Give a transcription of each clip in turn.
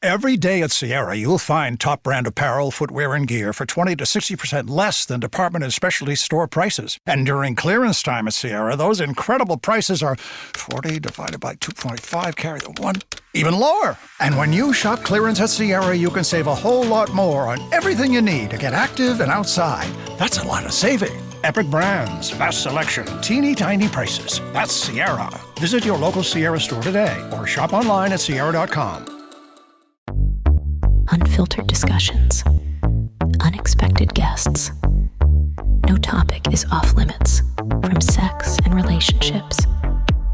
Every day at Sierra, you'll find top brand apparel, footwear, and gear for 20 to 60% less than department and specialty store prices. And during clearance time at Sierra, those incredible prices are 40 divided by 2.5, carry the 1, even lower. And when you shop clearance at Sierra, you can save a whole lot more on everything you need to get active and outside. That's a lot of saving. Epic brands, vast selection, teeny tiny prices. That's Sierra. Visit your local Sierra store today or shop online at sierra.com. Unfiltered discussions, unexpected guests. No topic is off limits, from sex and relationships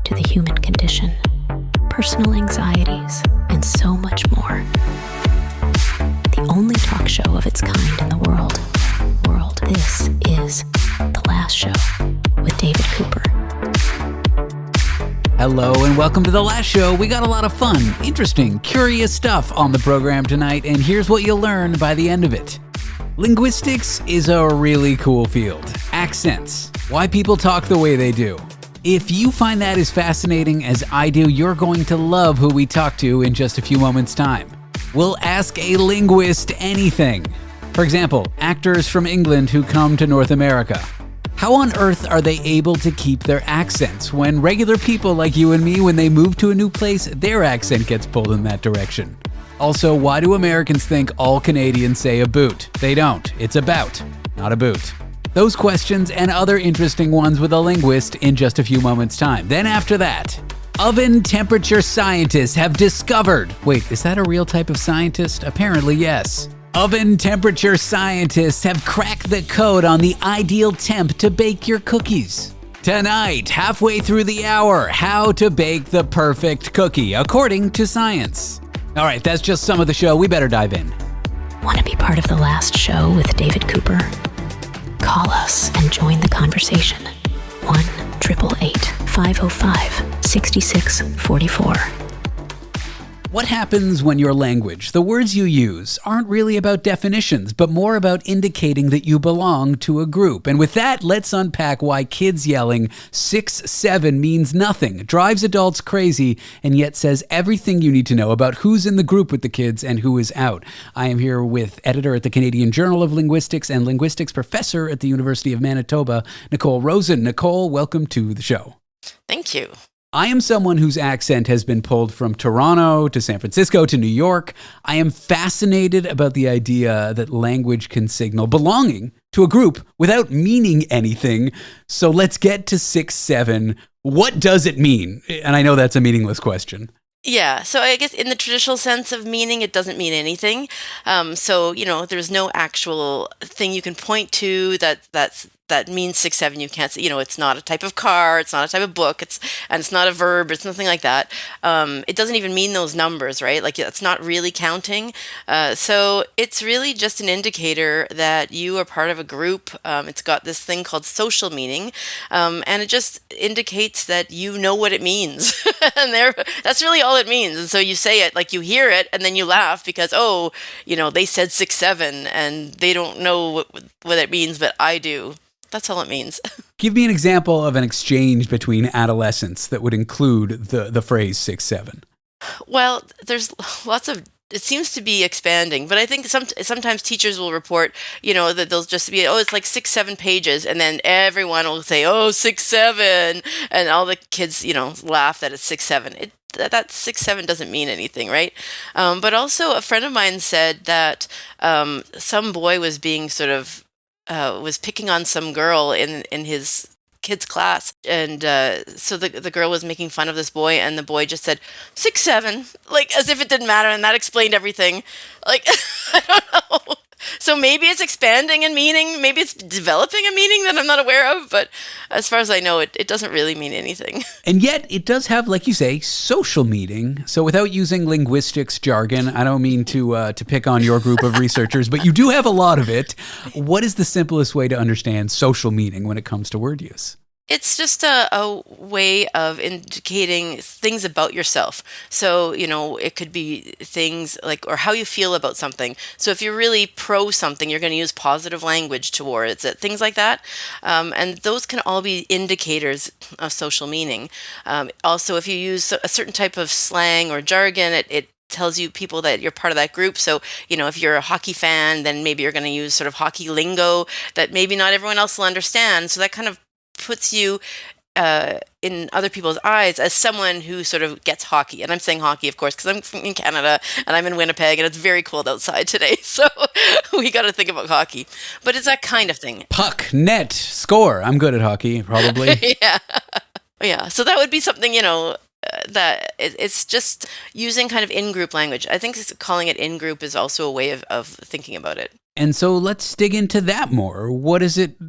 to the human condition, personal anxieties, and so much more. The only talk show of its kind in the world. This is The Last Show with David Cooper. Hello and welcome to The Last Show. We got a lot of fun, interesting, curious stuff on the program tonight, and here's what you'll learn by the end of it. Linguistics is a really cool field. Accents, why people talk the way they do. If you find that as fascinating as I do, you're going to love who we talk to in just a few moments' time. We'll ask a linguist anything. For example, actors from England who come to North America. How on earth are they able to keep their accents when regular people like you and me, when they move to a new place, their accent gets pulled in that direction? Also, why do Americans think all Canadians say a boot? They don't. It's about, not a boot. Those questions and other interesting ones with a linguist in just a few moments' time. Then after that, oven temperature scientists have discovered... Wait, is that a real type of scientist? Apparently, yes. Oven temperature scientists have cracked the code on the ideal temp to bake your cookies. Tonight, halfway through the hour, how to bake the perfect cookie, according to science. All right, that's just some of the show. We better dive in. Want to be part of The Last Show with David Cooper? Call us and join the conversation. 1-888-505-6644. What happens when your language, the words you use, aren't really about definitions, but more about indicating that you belong to a group? And with that, let's unpack why kids yelling 6-7 means nothing, drives adults crazy, and yet says everything you need to know about who's in the group with the kids and who is out. I am here with editor at the Canadian Journal of Linguistics and linguistics professor at the University of Manitoba, Nicole Rosen. Nicole, welcome to the show. Thank you. I am someone whose accent has been pulled from Toronto to San Francisco to New York. I am fascinated about the idea that language can signal belonging to a group without meaning anything. So let's get to 6-7. What does it mean? And I know that's a meaningless question. Yeah, so I guess in the traditional sense of meaning, it doesn't mean anything. There's no actual thing you can point to that means 6-7. You can't say, it's not a type of car, it's not a type of book, it's not a verb, it's nothing like that. It doesn't even mean those numbers, right? Like it's not really counting. So it's really just an indicator that you are part of a group. It's got this thing called social meaning, and it just indicates that you know what it means. And that's really all it means. And so you say it, like you hear it, and then you laugh because, they said 6-7, and they don't know what it means, but I do. That's all it means. Give me an example of an exchange between adolescents that would include the phrase 6-7. Well, there's lots of... It seems to be expanding, but I think sometimes teachers will report, that they'll just be, it's like 6-7 pages, and then everyone will say, 6-7, and all the kids, laugh that it's 6-7. That 6-7 doesn't mean anything, right? But also, a friend of mine said that some boy was being was picking on some girl in his kids' class, and so the girl was making fun of this boy, and the boy just said 6-7, like as if it didn't matter, and that explained everything. Like I don't know. So maybe it's expanding in meaning, maybe it's developing a meaning that I'm not aware of, but as far as I know, it doesn't really mean anything. And yet it does have, like you say, social meaning. So without using linguistics jargon, I don't mean to pick on your group of researchers, but you do have a lot of it. What is the simplest way to understand social meaning when it comes to word use? It's just a way of indicating things about yourself. So, it could be things like, or how you feel about something. So if you're really pro something, you're going to use positive language towards it, things like that. And those can all be indicators of social meaning. Also, if you use a certain type of slang or jargon, it tells you people that you're part of that group. So, if you're a hockey fan, then maybe you're going to use sort of hockey lingo that maybe not everyone else will understand. So that kind of puts you in other people's eyes as someone who sort of gets hockey. And I'm saying hockey, of course, because I'm in Canada and I'm in Winnipeg and it's very cold outside today. So we got to think about hockey. But it's that kind of thing. Puck, net, score. I'm good at hockey, probably. Yeah. Yeah. So that would be something, that it's just using kind of in-group language. I think calling it in-group is also a way of thinking about it. And so let's dig into that more. What does it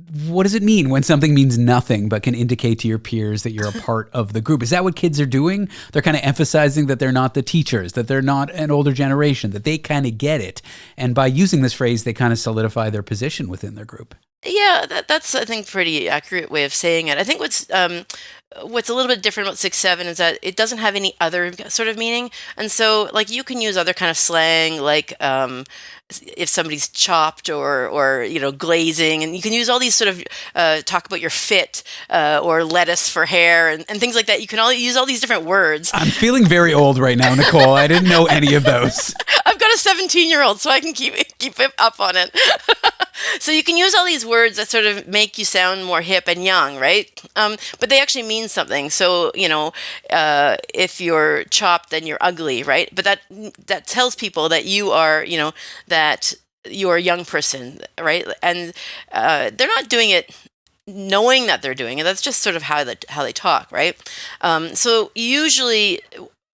mean when something means nothing but can indicate to your peers that you're a part of the group? Is that what kids are doing? They're kind of emphasizing that they're not the teachers, that they're not an older generation, that they kind of get it. And by using this phrase, they kind of solidify their position within their group. Yeah, that's I think pretty accurate way of saying it. I think what's a little bit different about 6-7 is that it doesn't have any other sort of meaning, and so like you can use other kind of slang like if somebody's chopped or glazing, and you can use all these sort of talk about your fit or lettuce for hair and things like that. You can use all these different words. I'm feeling very old right now, Nicole. I didn't know any of those. I've got a 17-year-old, so I can keep up on it. So you can use all these words that sort of make you sound more hip and young, right? But they actually mean something. So, if you're chopped, then you're ugly, right? But that tells people that you are, that you're a young person, right? And they're not doing it knowing that they're doing it. That's just sort of how they talk, right? So usually,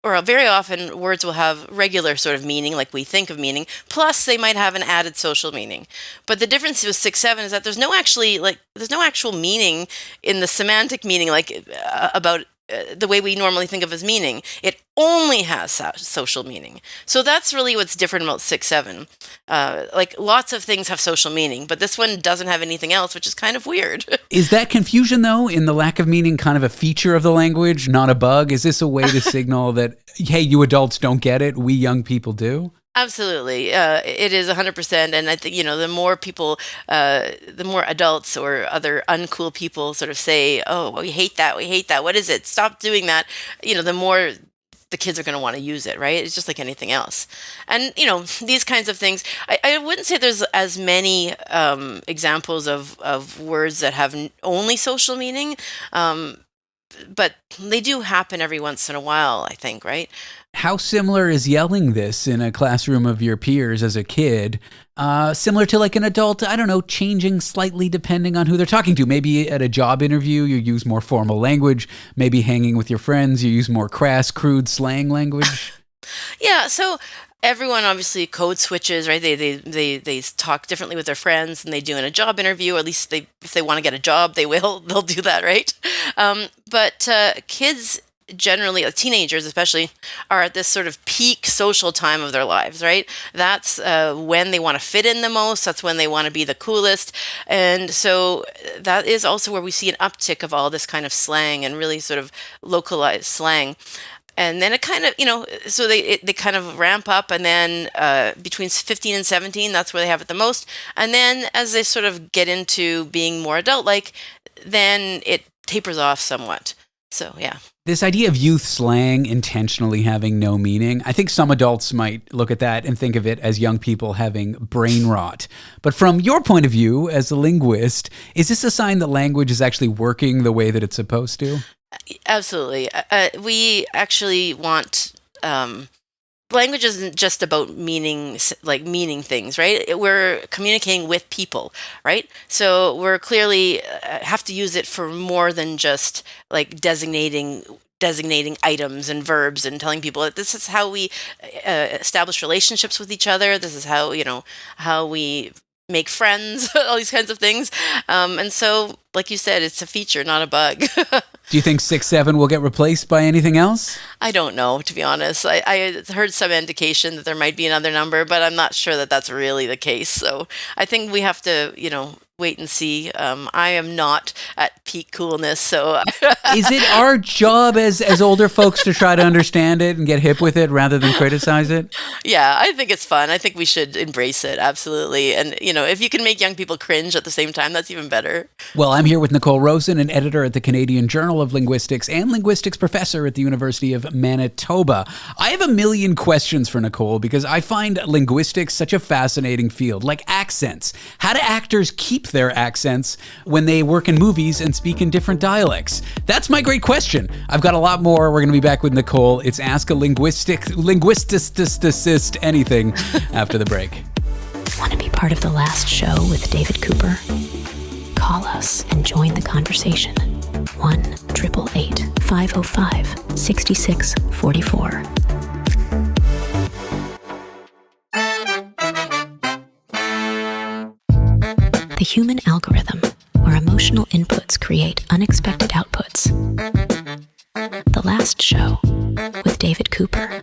or very often, words will have regular sort of meaning, like we think of meaning, plus they might have an added social meaning. But the difference with 6-7 is that there's no actual meaning in the semantic meaning, like about the way we normally think of as meaning. It only has social meaning. So that's really what's different about 6-7. Like lots of things have social meaning, but this one doesn't have anything else, which is kind of weird. Is that confusion, though, in the lack of meaning kind of a feature of the language, not a bug? Is this a way to signal that, hey, you adults don't get it, we young people do? Absolutely. It is 100%. And I think, the more people, the more adults or other uncool people sort of say, oh, well, we hate that. What is it? Stop doing that. The more the kids are going to want to use it, right? It's just like anything else. And, these kinds of things, I wouldn't say there's as many examples of words that have only social meaning, but they do happen every once in a while, I think, right? How similar is yelling this in a classroom of your peers as a kid? Similar to like an adult, I don't know, changing slightly depending on who they're talking to. Maybe at a job interview, you use more formal language. Maybe hanging with your friends, you use more crass, crude slang language. Yeah, so everyone obviously code switches, right? They talk differently with their friends than they do in a job interview, or at least if they want to get a job, they'll do that, right? But kids generally, teenagers especially, are at this sort of peak social time of their lives, right? That's when they want to fit in the most. That's when they want to be the coolest. And so that is also where we see an uptick of all this kind of slang and really sort of localized slang. And then it kind of, so they kind of ramp up, and then between 15 and 17, that's where they have it the most. And then as they sort of get into being more adult-like, then it tapers off somewhat. So, yeah. This idea of youth slang intentionally having no meaning, I think some adults might look at that and think of it as young people having brain rot. But from your point of view as a linguist, is this a sign that language is actually working the way that it's supposed to? Absolutely. We actually want... language isn't just about meaning things, right? We're communicating with people, right? So we're clearly have to use it for more than just like designating items and verbs and telling people that this is how we establish relationships with each other. This is how we make friends, all these kinds of things. And so, like you said, it's a feature, not a bug. Do you think 6-7 will get replaced by anything else? I don't know, to be honest. I heard some indication that there might be another number, but I'm not sure that that's really the case. So I think we have to, wait and see. I am not at peak coolness, so Is it our job as older folks to try to understand it and get hip with it rather than criticize it? yeah, I think it's fun. I think we should embrace it, absolutely. And, if you can make young people cringe at the same time, that's even better. Well, I'm here with Nicole Rosen, an editor at the Canadian Journal of Linguistics and linguistics professor at the University of Manitoba. I have a million questions for Nicole because I find linguistics such a fascinating field, like accents. How do actors keep their accents when they work in movies and speak in different dialects? That's my great question. I've got a lot more. We're going to be back with Nicole. It's Ask a Linguisticist anything after the break. Want to be part of the last show with David Cooper? Call us and join the conversation. 1-888-505-6644. The human algorithm, where emotional inputs create unexpected outputs. The last show with David Cooper.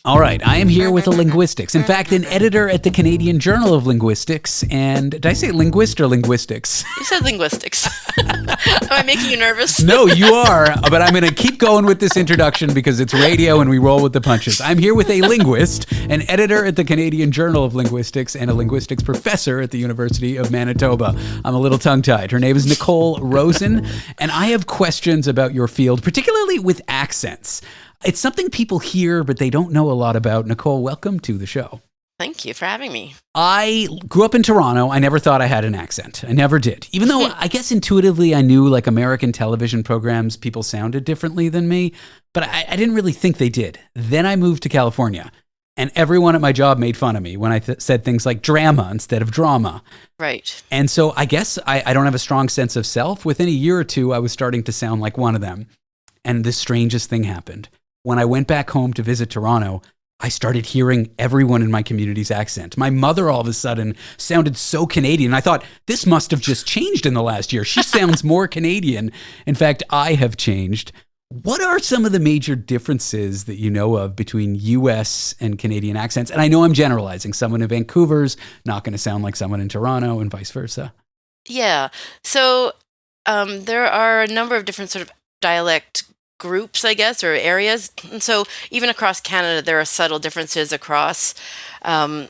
All right, I am here with a linguistics. In fact, an editor at the Canadian Journal of Linguistics. And did I say linguist or linguistics? You said linguistics. Am I making you nervous? No, you are. But I'm going to keep going with this introduction because it's radio and we roll with the punches. I'm here with a linguist, an editor at the Canadian Journal of Linguistics, and a linguistics professor at the University of Manitoba. I'm a little tongue-tied. Her name is Nicole Rosen, and I have questions about your field, particularly with accents. It's something people hear, but they don't know a lot about. Nicole, welcome to the show. Thank you for having me. I grew up in Toronto. I never thought I had an accent. I never did. Even though I guess intuitively I knew like American television programs, people sounded differently than me, but I didn't really think they did. Then I moved to California, and everyone at my job made fun of me when I said things like drama instead of drama. Right. And so I guess I don't have a strong sense of self. Within a year or two, I was starting to sound like one of them. And the strangest thing happened. When I went back home to visit Toronto, I started hearing everyone in my community's accent. My mother all of a sudden sounded so Canadian. I thought, this must have just changed in the last year. She sounds more Canadian. In fact, I have changed. What are some of the major differences that you know of between U.S. and Canadian accents? And I know I'm generalizing. Someone in Vancouver's not going to sound like someone in Toronto and vice versa. Yeah. So there are a number of different sort of dialect groups, I guess, or areas. And so even across Canada, there are subtle differences across the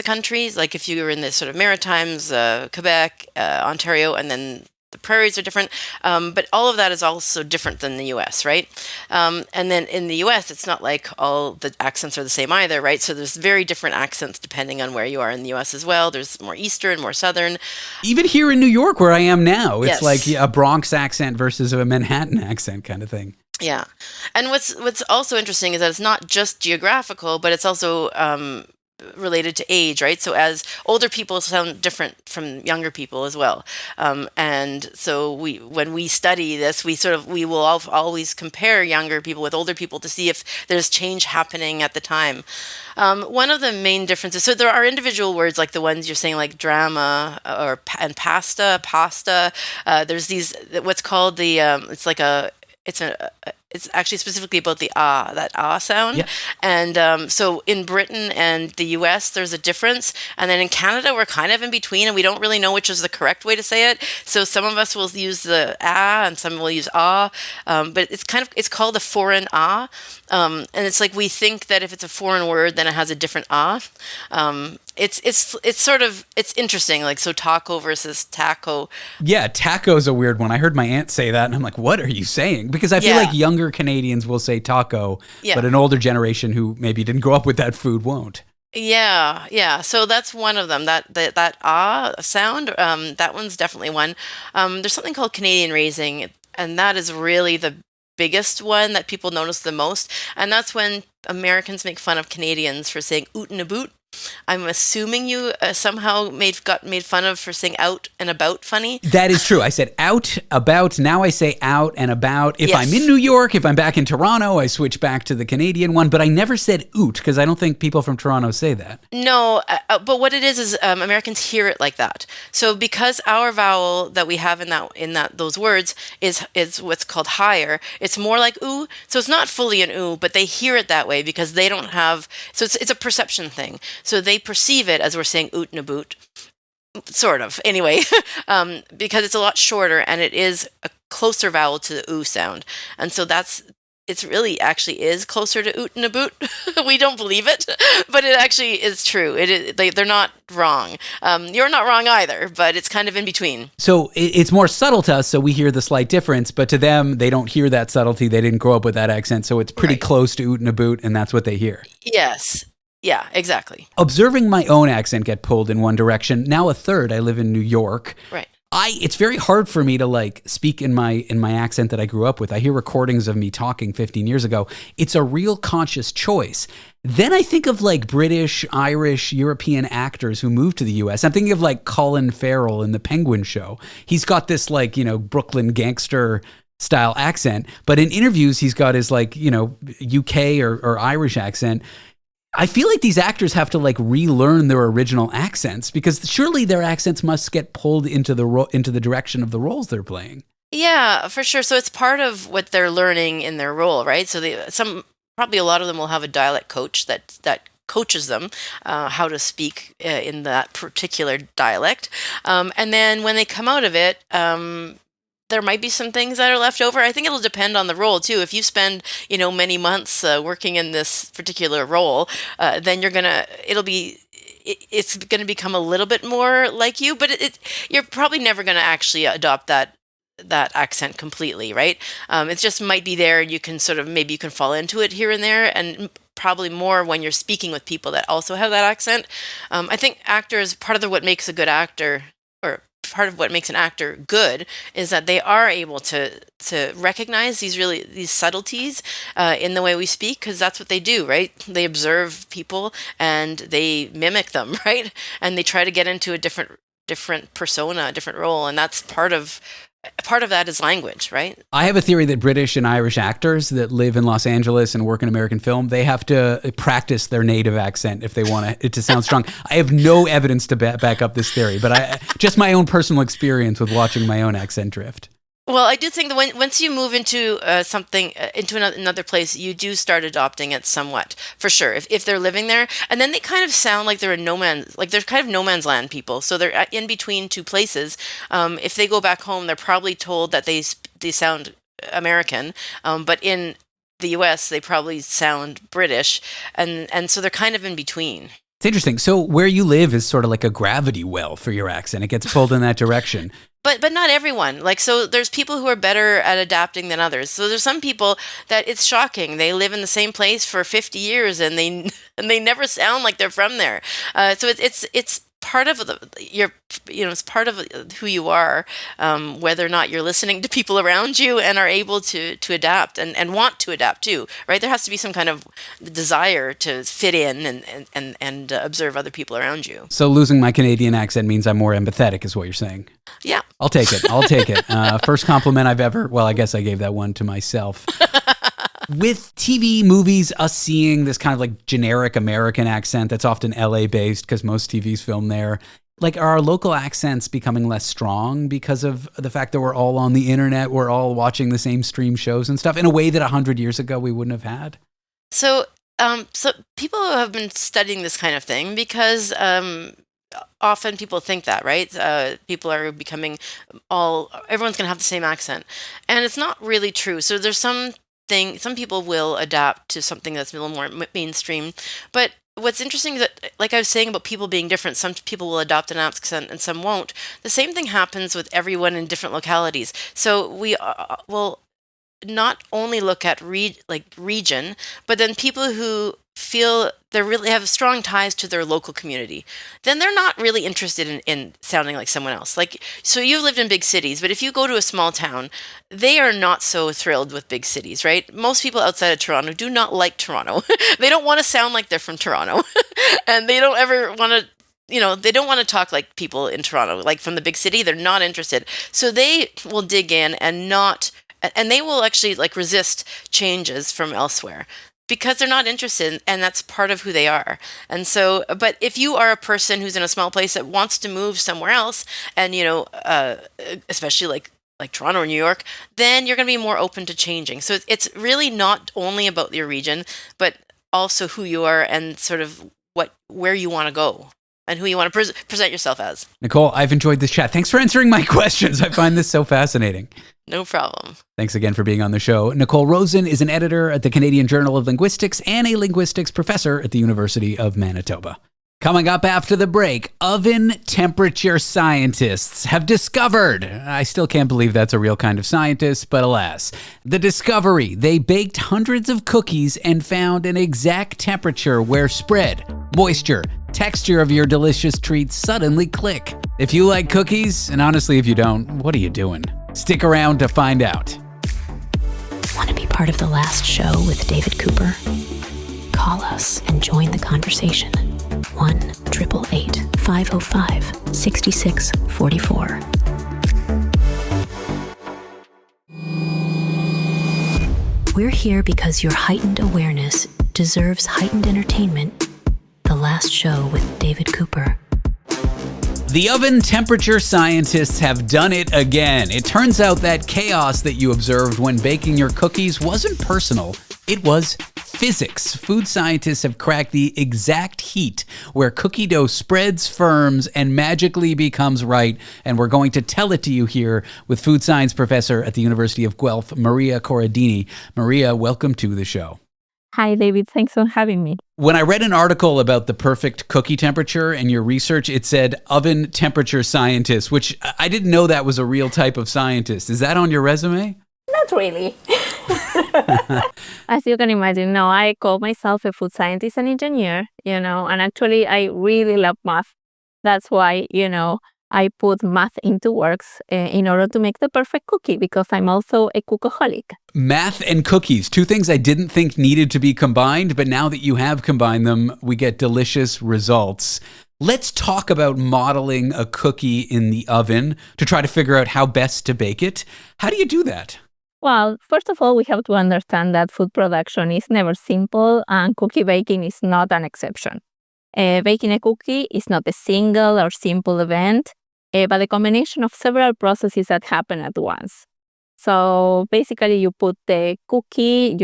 countries. Like if you were in the sort of Maritimes, Quebec, Ontario, and then the prairies are different. But all of that is also different than the U.S., right? And then in the U.S., it's not like all the accents are the same either, right? So there's very different accents depending on where you are in the U.S. as well. There's more Eastern, more Southern. Even here in New York, where I am now, it's Yes. like a Bronx accent versus a Manhattan accent kind of thing. Yeah. And what's also interesting is that it's not just geographical, but it's also related to age, right? So as older people sound different from younger people as well. And so when we study this, we will always compare younger people with older people to see if there's change happening at the time. One of the main differences, so there are individual words like the ones you're saying, like drama and pasta. There's these, what's called the, it's actually specifically about the that sound. Yeah. And so in Britain and the US, there's a difference. And then in Canada, we're kind of in between and we don't really know which is the correct way to say it. So some of us will use the and some will use but it's called a foreign and it's like we think that if it's a foreign word, then it has a different It's interesting, like, so taco versus taco. Yeah, taco's a weird one. I heard my aunt say that, and I'm like, what are you saying? Because I feel like younger Canadians will say taco, but an older generation who maybe didn't grow up with that food won't. Yeah. So that's one of them. That sound. That one's definitely one. There's something called Canadian raising, and that is really the biggest one that people notice the most. And that's when Americans make fun of Canadians for saying oot and a boot. I'm assuming you somehow got made fun of for saying out and about funny. That is true. I said out, about. Now I say out and about. If Yes. I'm in New York, if I'm back in Toronto, I switch back to the Canadian one. But I never said oot because I don't think people from Toronto say that. No, but what it is Americans hear it like that. So because our vowel that we have in that those words is what's called higher, it's more like ooh. So it's not fully an ooh, but they hear it that way because they don't have. So it's a perception thing. So they perceive it as we're saying oot and a boot, sort of. Anyway, because it's a lot shorter and it is a closer vowel to the ooh sound, and so it's really actually is closer to oot and a boot. We don't believe it, but it actually is true. It is, they're not wrong. You're not wrong either, but it's kind of in between. So it's more subtle to us, so we hear the slight difference, but to them, they don't hear that subtlety. They didn't grow up with that accent, so it's pretty close to oot and a boot, and that's what they hear. Yes. Yeah, exactly. Observing my own accent get pulled in one direction, now a third. I live in New York. Right. It's very hard for me to like speak in my accent that I grew up with. I hear recordings of me talking 15 years ago. It's a real conscious choice. Then I think of like British, Irish, European actors who moved to the US. I'm thinking of like Colin Farrell in The Penguin Show. He's got this like, Brooklyn gangster style accent, but in interviews he's got his like, UK or Irish accent. I feel like these actors have to like relearn their original accents because surely their accents must get pulled into the direction of the roles they're playing. Yeah, for sure. So it's part of what they're learning in their role, right? So probably a lot of them will have a dialect coach that coaches them how to speak in that particular dialect, and then when they come out of it. There might be some things that are left over. I think it'll depend on the role too. If you spend, many months working in this particular role, then it's going to become a little bit more like you. But you're probably never going to actually adopt that accent completely, right? It just might be there, and you can maybe you can fall into it here and there, and probably more when you're speaking with people that also have that accent. I think actors, part of what makes a good actor, or part of what makes an actor good, is that they are able to recognize these subtleties in the way we speak, because that's what they do, right? They observe people and they mimic them, right? And they try to get into a different persona, a different role, and that's part of that is language, right? I have a theory that British and Irish actors that live in Los Angeles and work in American film, they have to practice their native accent if they want it to sound strong. I have no evidence to back up this theory, but just my own personal experience with watching my own accent drift. Well, I do think that once you move into another place, you do start adopting it somewhat, for sure. If they're living there, and then they kind of sound like they're in they're kind of no man's land people. So they're in between two places. If they go back home, they're probably told that they sound American, but in the U.S. they probably sound British, and so they're kind of in between. It's interesting. So where you live is sort of like a gravity well for your accent. It gets pulled in that direction. But not everyone. So there's people who are better at adapting than others. So there's some people that it's shocking. They live in the same place for 50 years and they never sound like they're from there. So it's part of it's part of who you are, whether or not you're listening to people around you and are able to adapt and want to adapt too, right? There has to be some kind of desire to fit in and observe other people around you. So losing my Canadian accent means I'm more empathetic, is what you're saying. Yeah. I'll take it. First compliment I've ever, well, I guess I gave that one to myself. With TV, movies, us seeing this kind of like generic American accent that's often LA based because most TV's filmed there. Like, are our local accents becoming less strong because of the fact that we're all on the internet, we're all watching the same stream shows and stuff in a way that 100 years ago we wouldn't have had? So people have been studying this kind of thing because often people think that, right? People are becoming everyone's going to have the same accent. And it's not really true. So there's some people will adapt to something that's a little more mainstream. But what's interesting is that, like I was saying about people being different, some people will adopt an accent and some won't. The same thing happens with everyone in different localities. So we will not only look at region, but then people who feel they really have strong ties to their local community, then they're not really interested in sounding like someone else. Like, so you've lived in big cities, but if you go to a small town, they are not so thrilled with big cities, right? Most people outside of Toronto do not like Toronto. They don't want to sound like they're from Toronto. And they don't ever want to, they don't want to talk like people in Toronto, like from the big city. They're not interested. So they will dig in and they will actually like resist changes from elsewhere, because they're not interested, and that's part of who they are. And so, but if you are a person who's in a small place that wants to move somewhere else, and especially like Toronto or New York, then you're going to be more open to changing. So it's really not only about your region, but also who you are and sort of where you want to go and who you want to present yourself as. Nicole, I've enjoyed this chat. Thanks for answering my questions. I find this so fascinating. No problem. Thanks again for being on the show. Nicole Rosen is an editor at the Canadian Journal of Linguistics and a linguistics professor at the University of Manitoba. Coming up after the break, oven temperature scientists have discovered, I still can't believe that's a real kind of scientist, but alas, the discovery. They baked hundreds of cookies and found an exact temperature where spread, moisture, texture of your delicious treats suddenly click. If you like cookies, and honestly if you don't, what are you doing? Stick around to find out. Want to be part of the last show with David Cooper? Call us and join the conversation. 1-888-505-6644. We're here because your heightened awareness deserves heightened entertainment. The last show with David Cooper. The oven temperature scientists have done it again. It turns out that chaos that you observed when baking your cookies wasn't personal. It was physics. Food scientists have cracked the exact heat where cookie dough spreads, firms, and magically becomes right. And we're going to tell it to you here with food science professor at the University of Guelph, Maria Corradini. Maria, welcome to the show. Hi, David. Thanks for having me. When I read an article about the perfect cookie temperature and your research, it said oven temperature scientist, which I didn't know that was a real type of scientist. Is that on your resume? Not really. As you can imagine, no, I call myself a food scientist and engineer, and actually I really love math. That's why, I put math into works in order to make the perfect cookie, because I'm also a cookaholic. Math and cookies, two things I didn't think needed to be combined, but now that you have combined them, we get delicious results. Let's talk about modeling a cookie in the oven to try to figure out how best to bake it. How do you do that? Well, first of all, we have to understand that food production is never simple, and cookie baking is not an exception. Baking a cookie is not a single or simple event, but a combination of several processes that happen at once. So basically, you put your cookie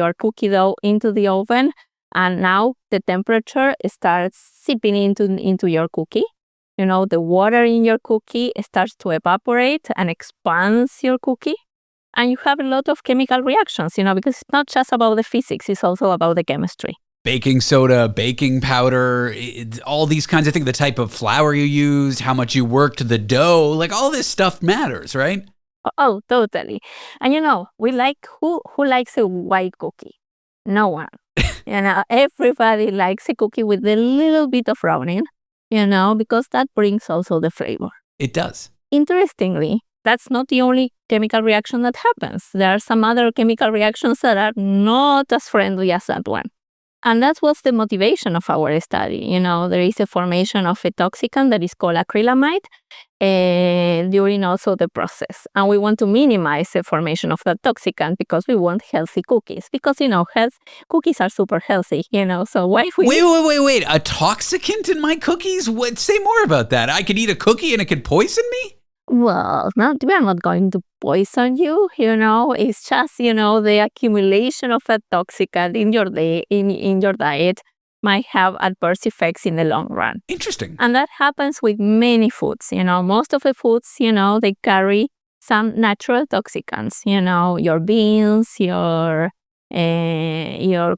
dough into the oven, and now the temperature starts seeping into your cookie. The water in your cookie starts to evaporate and expands your cookie. And you have a lot of chemical reactions, because it's not just about the physics, it's also about the chemistry. Baking soda, baking powder, all these kinds of things, the type of flour you used, how much you worked the dough, like all this stuff matters, right? Oh, totally. And we like, who likes a white cookie? No one. Everybody likes a cookie with a little bit of browning, because that brings also the flavor. It does. Interestingly, that's not the only chemical reaction that happens. There are some other chemical reactions that are not as friendly as that one. And that was the motivation of our study. There is a formation of a toxicant that is called acrylamide during also the process. And we want to minimize the formation of that toxicant because we want healthy cookies. Because, cookies are super healthy, so why we... Wait. A toxicant in my cookies? What? Say more about that. I could eat a cookie and it could poison me? Well, we are not going to poison you, it's just, the accumulation of that toxicant in your diet might have adverse effects in the long run. Interesting. And that happens with many foods. Most of the foods, they carry some natural toxicants, your beans, your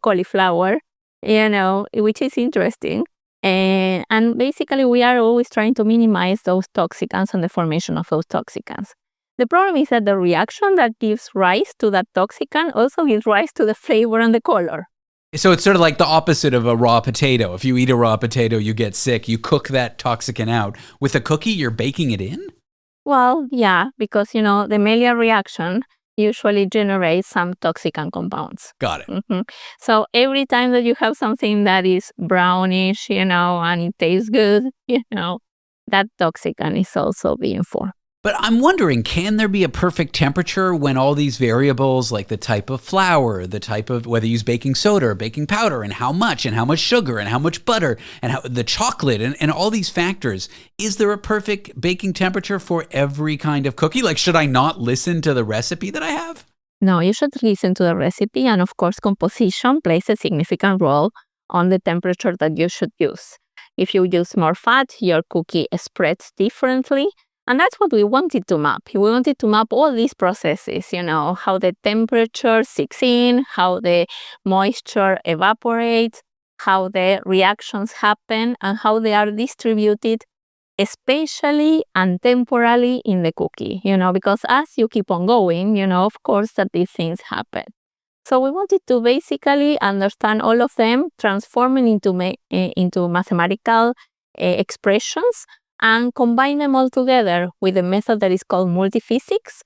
cauliflower, which is interesting. And basically, we are always trying to minimize those toxicants and the formation of those toxicants. The problem is that the reaction that gives rise to that toxicant also gives rise to the flavor and the color. So it's sort of like the opposite of a raw potato. If you eat a raw potato, you get sick. You cook that toxicant out. With a cookie, you're baking it in? Well, yeah, because, the Maillard reaction usually generates some toxicant compounds. Got it. Mhm. So every time that you have something that is brownish, and it tastes good, that toxicant is also being formed. But I'm wondering, can there be a perfect temperature when all these variables, like the type of flour, the type of whether you use baking soda or baking powder, and how much sugar, and how much butter, and the chocolate, and all these factors, is there a perfect baking temperature for every kind of cookie? Like, should I not listen to the recipe that I have? No, you should listen to the recipe, and of course, composition plays a significant role on the temperature that you should use. If you use more fat, your cookie spreads differently. And that's what we wanted to map. We wanted to map all these processes, how the temperature sinks in, how the moisture evaporates, how the reactions happen, and how they are distributed spatially and temporally in the cookie, because as you keep on going, of course that these things happen. So we wanted to basically understand all of them, transforming into mathematical expressions, and combine them all together with a method that is called multiphysics,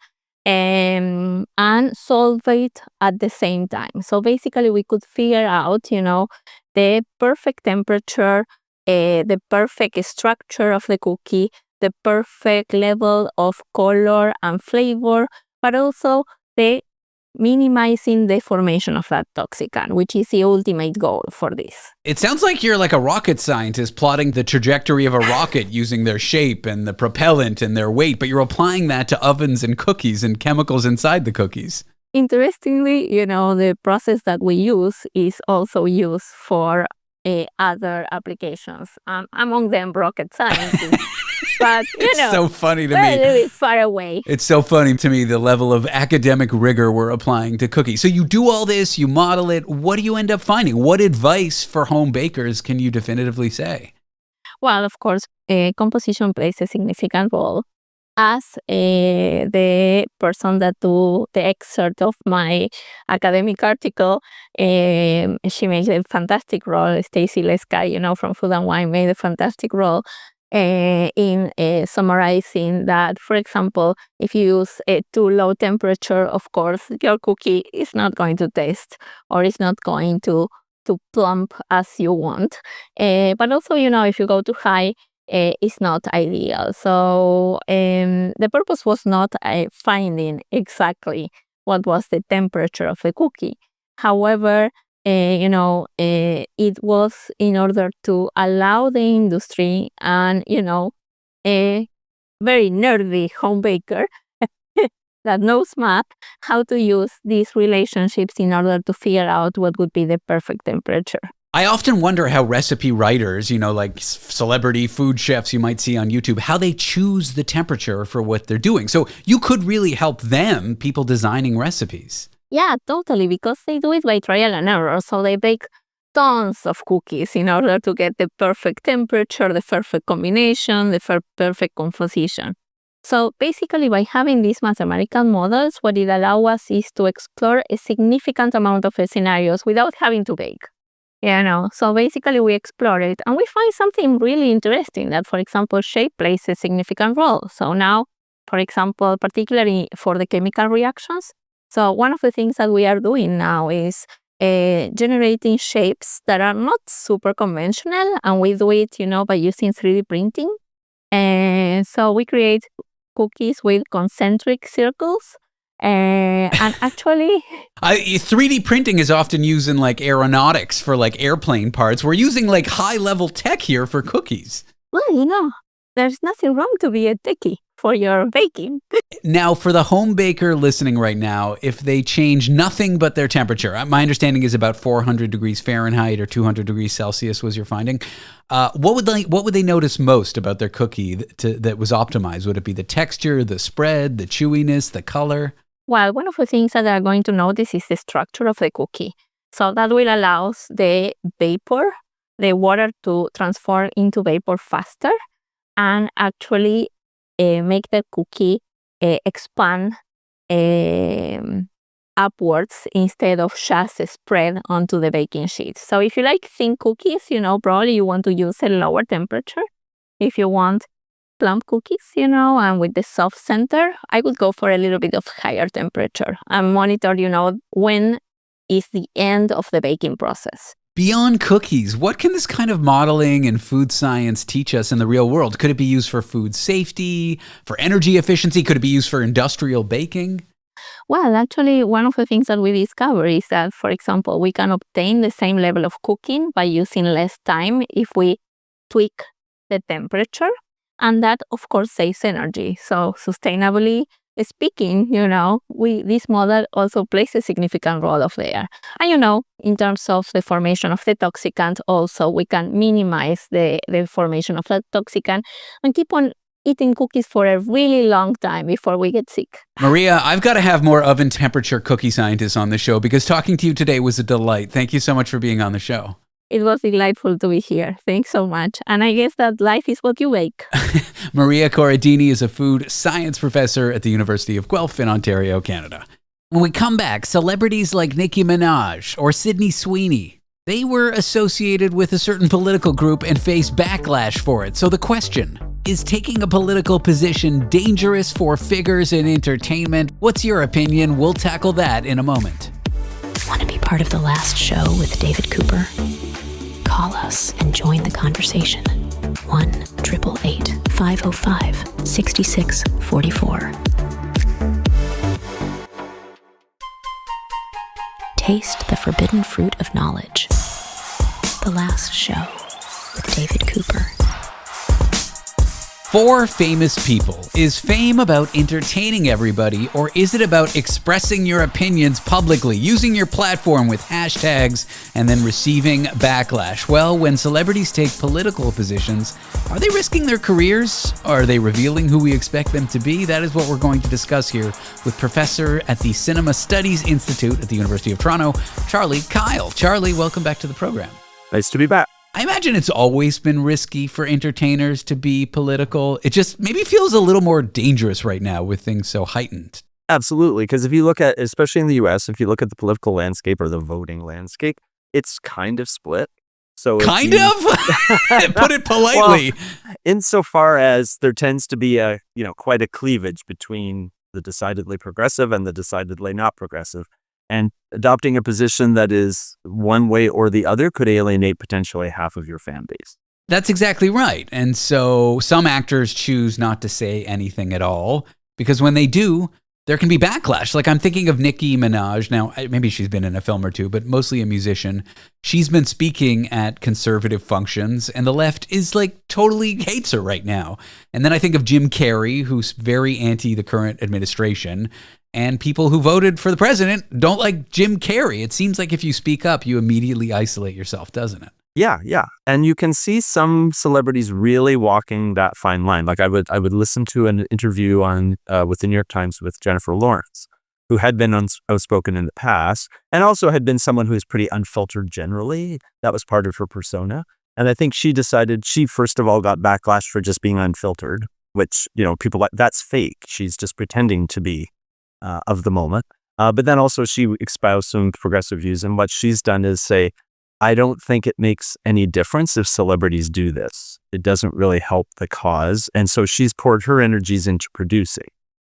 and solve it at the same time. So basically, we could figure out, the perfect temperature, the perfect structure of the cookie, the perfect level of color and flavor, but also the minimizing the formation of that toxicant, which is the ultimate goal for this. It sounds like you're like a rocket scientist plotting the trajectory of a rocket using their shape and the propellant and their weight, but you're applying that to ovens and cookies and chemicals inside the cookies. Interestingly, the process that we use is also used for other applications, among them rocket science. But, it's so funny to we're me. a little bit far away. It's so funny to me, the level of academic rigor we're applying to cookies. So you do all this, you model it. What do you end up finding? What advice for home bakers can you definitively say? Well, of course, composition plays a significant role. As the person that do the excerpt of my academic article, she made a fantastic role. Stacy Leska, from Food and Wine, made a fantastic role in summarizing that, for example, if you use a too low temperature, of course, your cookie is not going to taste or is not going to plump as you want. But also, if you go too high, it's not ideal. So the purpose was not finding exactly what was the temperature of the cookie. However, it was in order to allow the industry and, a very nerdy home baker that knows math, how to use these relationships in order to figure out what would be the perfect temperature. I often wonder how recipe writers, like celebrity food chefs you might see on YouTube, how they choose the temperature for what they're doing. So you could really help them, people designing recipes. Yeah, totally, because they do it by trial and error. So they bake tons of cookies in order to get the perfect temperature, the perfect combination, the perfect composition. So basically, by having these mathematical models, what it allows us is to explore a significant amount of scenarios without having to bake. So basically we explore it and we find something really interesting that, for example, shape plays a significant role. So now, for example, particularly for the chemical reactions, so one of the things that we are doing now is generating shapes that are not super conventional, and we do it, by using 3D printing. And so we create cookies with concentric circles. And actually, 3D printing is often used in like aeronautics for like airplane parts. We're using like high level tech here for cookies. Well, there's nothing wrong to be a techie for your baking. Now, for the home baker listening right now, if they change nothing but their temperature, my understanding is about 400 degrees Fahrenheit or 200 degrees Celsius was your finding. What would they notice most about their cookie that was optimized? Would it be the texture, the spread, the chewiness, the color? Well, one of the things that they're going to notice is the structure of the cookie. So that will allow the vapor, the water, to transform into vapor faster and actually make the cookie expand upwards instead of just spread onto the baking sheet. So if you like thin cookies, probably you want to use a lower temperature. If you want plump cookies, and with the soft center, I would go for a little bit of higher temperature and monitor, when is the end of the baking process. Beyond cookies, what can this kind of modeling and food science teach us in the real world? Could it be used for food safety, for energy efficiency? Could it be used for industrial baking? Well, actually, one of the things that we discover is that, for example, we can obtain the same level of cooking by using less time if we tweak the temperature. And that, of course, saves energy. So sustainably speaking, this model also plays a significant role of there. And, in terms of the formation of the toxicant, also we can minimize the formation of that toxicant and keep on eating cookies for a really long time before we get sick. Maria, I've got to have more oven temperature cookie scientists on the show because talking to you today was a delight. Thank you so much for being on the show. It was delightful to be here. Thanks so much. And I guess that life is what you bake. Maria Corradini is a food science professor at the University of Guelph in Ontario, Canada. When we come back, celebrities like Nicki Minaj or Sydney Sweeney, they were associated with a certain political group and faced backlash for it. So the question, is taking a political position dangerous for figures in entertainment? What's your opinion? We'll tackle that in a moment. Want to be part of the last show with David Cooper? Call us and join the conversation. 1-888-505-6644. Taste the forbidden fruit of knowledge. The last show with David Cooper. For famous people, is fame about entertaining everybody, or is it about expressing your opinions publicly, using your platform with hashtags, and then receiving backlash? Well, when celebrities take political positions, are they risking their careers? Are they revealing who we expect them to be? That is what we're going to discuss here with professor at the Cinema Studies Institute at the University of Toronto, Charlie Keil. Charlie, welcome back to the program. Nice to be back. I imagine it's always been risky for entertainers to be political. It just maybe feels a little more dangerous right now with things so heightened. Absolutely, because if you look at, especially in the U.S., if you look at the political landscape or the voting landscape, it's kind of split. So kind of? Put it politely. Well, insofar as there tends to be quite a cleavage between the decidedly progressive and the decidedly not progressive. And adopting a position that is one way or the other could alienate potentially half of your fan base. That's exactly right. And so some actors choose not to say anything at all because when they do, there can be backlash. Like I'm thinking of Nicki Minaj. Now, maybe she's been in a film or two, but mostly a musician. She's been speaking at conservative functions and the left is like totally hates her right now. And then I think of Jim Carrey, who's very anti the current administration. And people who voted for the president don't like Jim Carrey. It seems like if you speak up, you immediately isolate yourself, doesn't it? Yeah. And you can see some celebrities really walking that fine line. Like I would listen to an interview on with the New York Times with Jennifer Lawrence, who had been outspoken in the past and also had been someone who is pretty unfiltered generally. That was part of her persona. And I think she decided she first of all got backlash for just being unfiltered, which, people like that's fake. She's just pretending to be of the moment. But then also she espoused some progressive views. And what she's done is say, I don't think it makes any difference if celebrities do this. It doesn't really help the cause. And so she's poured her energies into producing,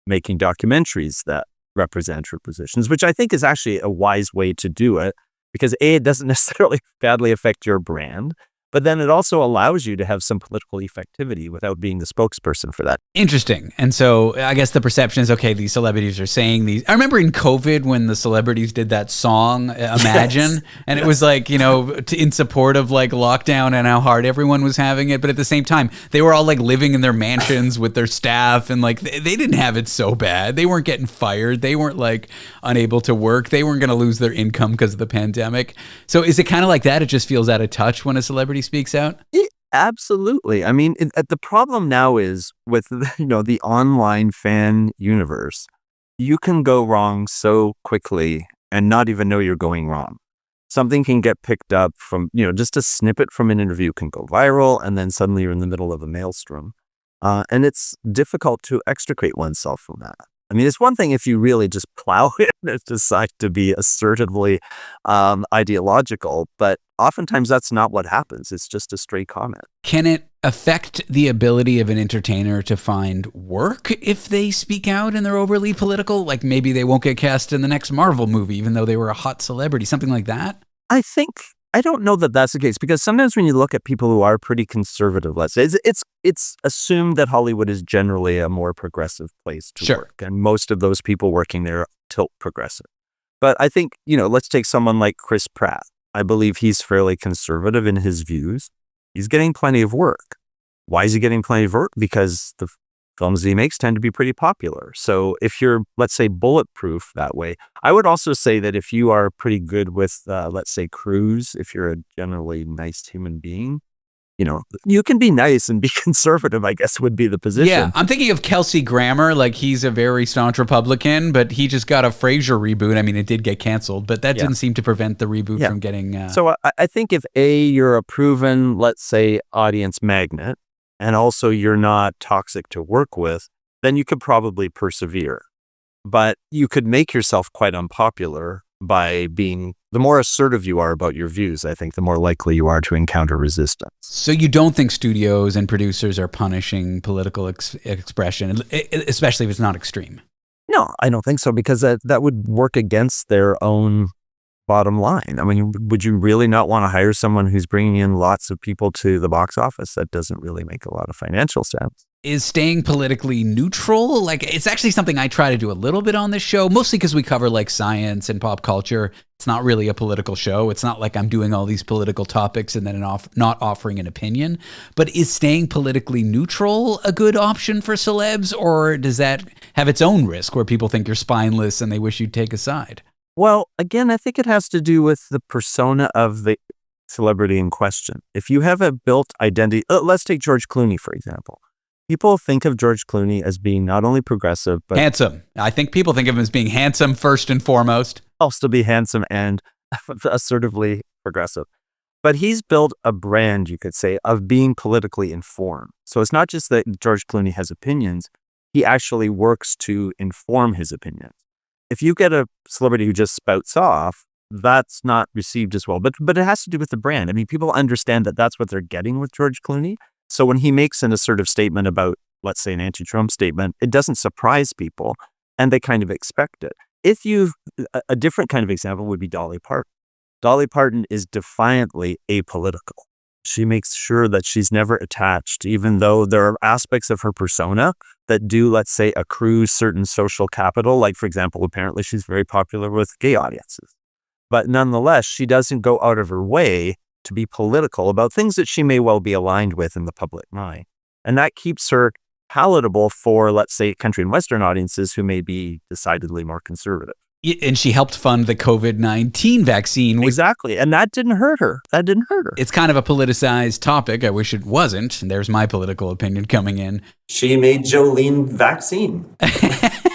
making documentaries that represent her positions, which I think is actually a wise way to do it because A, it doesn't necessarily badly affect your brand, but then it also allows you to have some political effectivity without being the spokesperson for that. Interesting. And so I guess the perception is, okay, these celebrities are saying these. I remember in COVID when the celebrities did that song, Imagine, yes. And it was like, in support of like lockdown and how hard everyone was having it. But at the same time, they were all like living in their mansions with their staff and like they didn't have it so bad. They weren't getting fired. They weren't like unable to work. They weren't going to lose their income because of the pandemic. So is it kind of like that? It just feels out of touch when a celebrity speaks out? Absolutely. I mean, the problem now is with the online fan universe, you can go wrong so quickly and not even know you're going wrong. Something can get picked up from, just a snippet from an interview can go viral and then suddenly you're in the middle of a maelstrom. And it's difficult to extricate oneself from that. I mean, it's one thing if you really just plow it and decide to be assertively ideological, but oftentimes that's not what happens. It's just a stray comment. Can it affect the ability of an entertainer to find work if they speak out and they're overly political? Like maybe they won't get cast in the next Marvel movie, even though they were a hot celebrity, something like that? I don't know that that's the case, because sometimes when you look at people who are pretty conservative, let's say, it's assumed that Hollywood is generally a more progressive place to work, and most of those people working there tilt progressive. But I think, let's take someone like Chris Pratt. I believe he's fairly conservative in his views. He's getting plenty of work. Why is he getting plenty of work? Because the films that he makes tend to be pretty popular. So if you're, let's say, bulletproof that way, I would also say that if you are pretty good with, let's say, crews, if you're a generally nice human being, you can be nice and be conservative, I guess would be the position. Yeah, I'm thinking of Kelsey Grammer, like he's a very staunch Republican, but he just got a Frasier reboot. I mean, it did get canceled, but that didn't seem to prevent the reboot from getting... So I think if you're a proven, let's say, audience magnet, and also you're not toxic to work with, then you could probably persevere. But you could make yourself quite unpopular by being, the more assertive you are about your views, I think the more likely you are to encounter resistance. So you don't think studios and producers are punishing political expression, especially if it's not extreme? No, I don't think so, because that would work against their own bottom line. I mean, would you really not want to hire someone who's bringing in lots of people to the box office? That doesn't really make a lot of financial sense. Is staying politically neutral? Like, it's actually something I try to do a little bit on this show, mostly because we cover like science and pop culture. It's not really a political show. It's not like I'm doing all these political topics and then not offering an opinion. But is staying politically neutral a good option for celebs, or does that have its own risk where people think you're spineless and they wish you'd take a side? Well, again, I think it has to do with the persona of the celebrity in question. If you have a built identity, let's take George Clooney, for example. People think of George Clooney as being not only progressive, but handsome. I think people think of him as being handsome first and foremost. Also be handsome and assertively progressive. But he's built a brand, you could say, of being politically informed. So it's not just that George Clooney has opinions. He actually works to inform his opinions. If you get a celebrity who just spouts off, that's not received as well. But it has to do with the brand. I mean, people understand that that's what they're getting with George Clooney. So when he makes an assertive statement about, let's say, an anti-Trump statement, it doesn't surprise people, and they kind of expect it. A different kind of example would be Dolly Parton. Dolly Parton is defiantly apolitical. She makes sure that she's never attached, even though there are aspects of her persona that do, let's say, accrue certain social capital. Like, for example, apparently she's very popular with gay audiences. But nonetheless, she doesn't go out of her way to be political about things that she may well be aligned with in the public mind. And that keeps her palatable for, let's say, country and Western audiences who may be decidedly more conservative. And she helped fund the COVID-19 vaccine. Exactly. And that didn't hurt her. It's kind of a politicized topic. I wish it wasn't. There's my political opinion coming in. She made Jolene vaccine.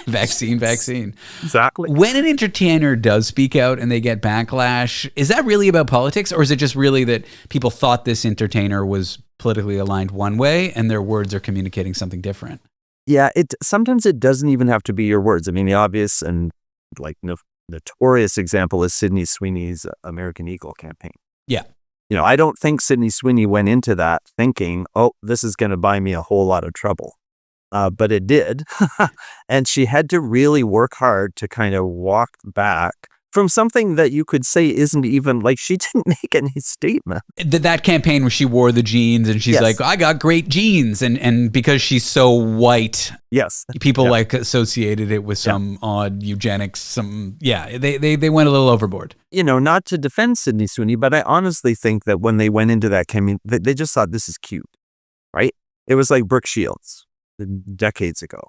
Vaccine. Exactly. When an entertainer does speak out and they get backlash, is that really about politics, or is it just really that people thought this entertainer was politically aligned one way and their words are communicating something different? Yeah, sometimes it doesn't even have to be your words. I mean, the obvious and notorious example is Sydney Sweeney's American Eagle campaign. Yeah. I don't think Sydney Sweeney went into that thinking, oh, this is going to buy me a whole lot of trouble. But it did. And she had to really work hard to kind of walk back from something that you could say isn't even, like, she didn't make any statement. That campaign where she wore the jeans and she's like, I got great jeans. And because she's so white, people associated it with some odd eugenics, they went a little overboard. Not to defend Sydney Sweeney, but I honestly think that when they went into that campaign, they just thought this is cute, right? It was like Brooke Shields decades ago.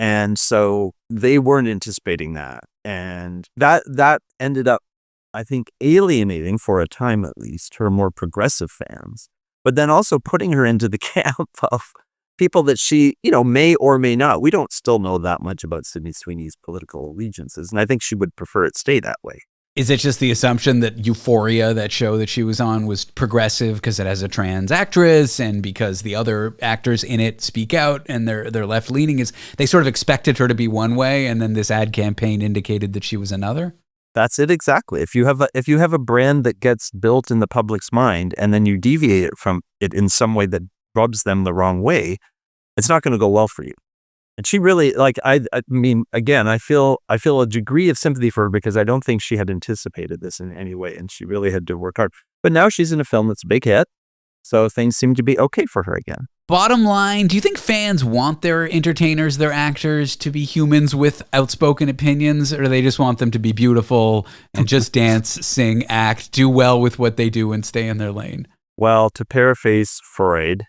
And so they weren't anticipating that. And that ended up, I think, alienating, for a time at least, her more progressive fans, but then also putting her into the camp of people that she, may or may not. We don't still know that much about Sydney Sweeney's political allegiances, and I think she would prefer it stay that way. Is it just the assumption that Euphoria, that show that she was on, was progressive because it has a trans actress and because the other actors in it speak out and they're left-leaning? Is they sort of expected her to be one way and then this ad campaign indicated that she was another? That's it exactly. If you have a brand that gets built in the public's mind and then you deviate it from it in some way that rubs them the wrong way, it's not going to go well for you. And she really, I mean, again, I feel a degree of sympathy for her because I don't think she had anticipated this in any way, and she really had to work hard. But now she's in a film that's a big hit, so things seem to be okay for her again. Bottom line, do you think fans want their entertainers, their actors, to be humans with outspoken opinions, or do they just want them to be beautiful and just dance, sing, act, do well with what they do, and stay in their lane? Well, to paraphrase Freud,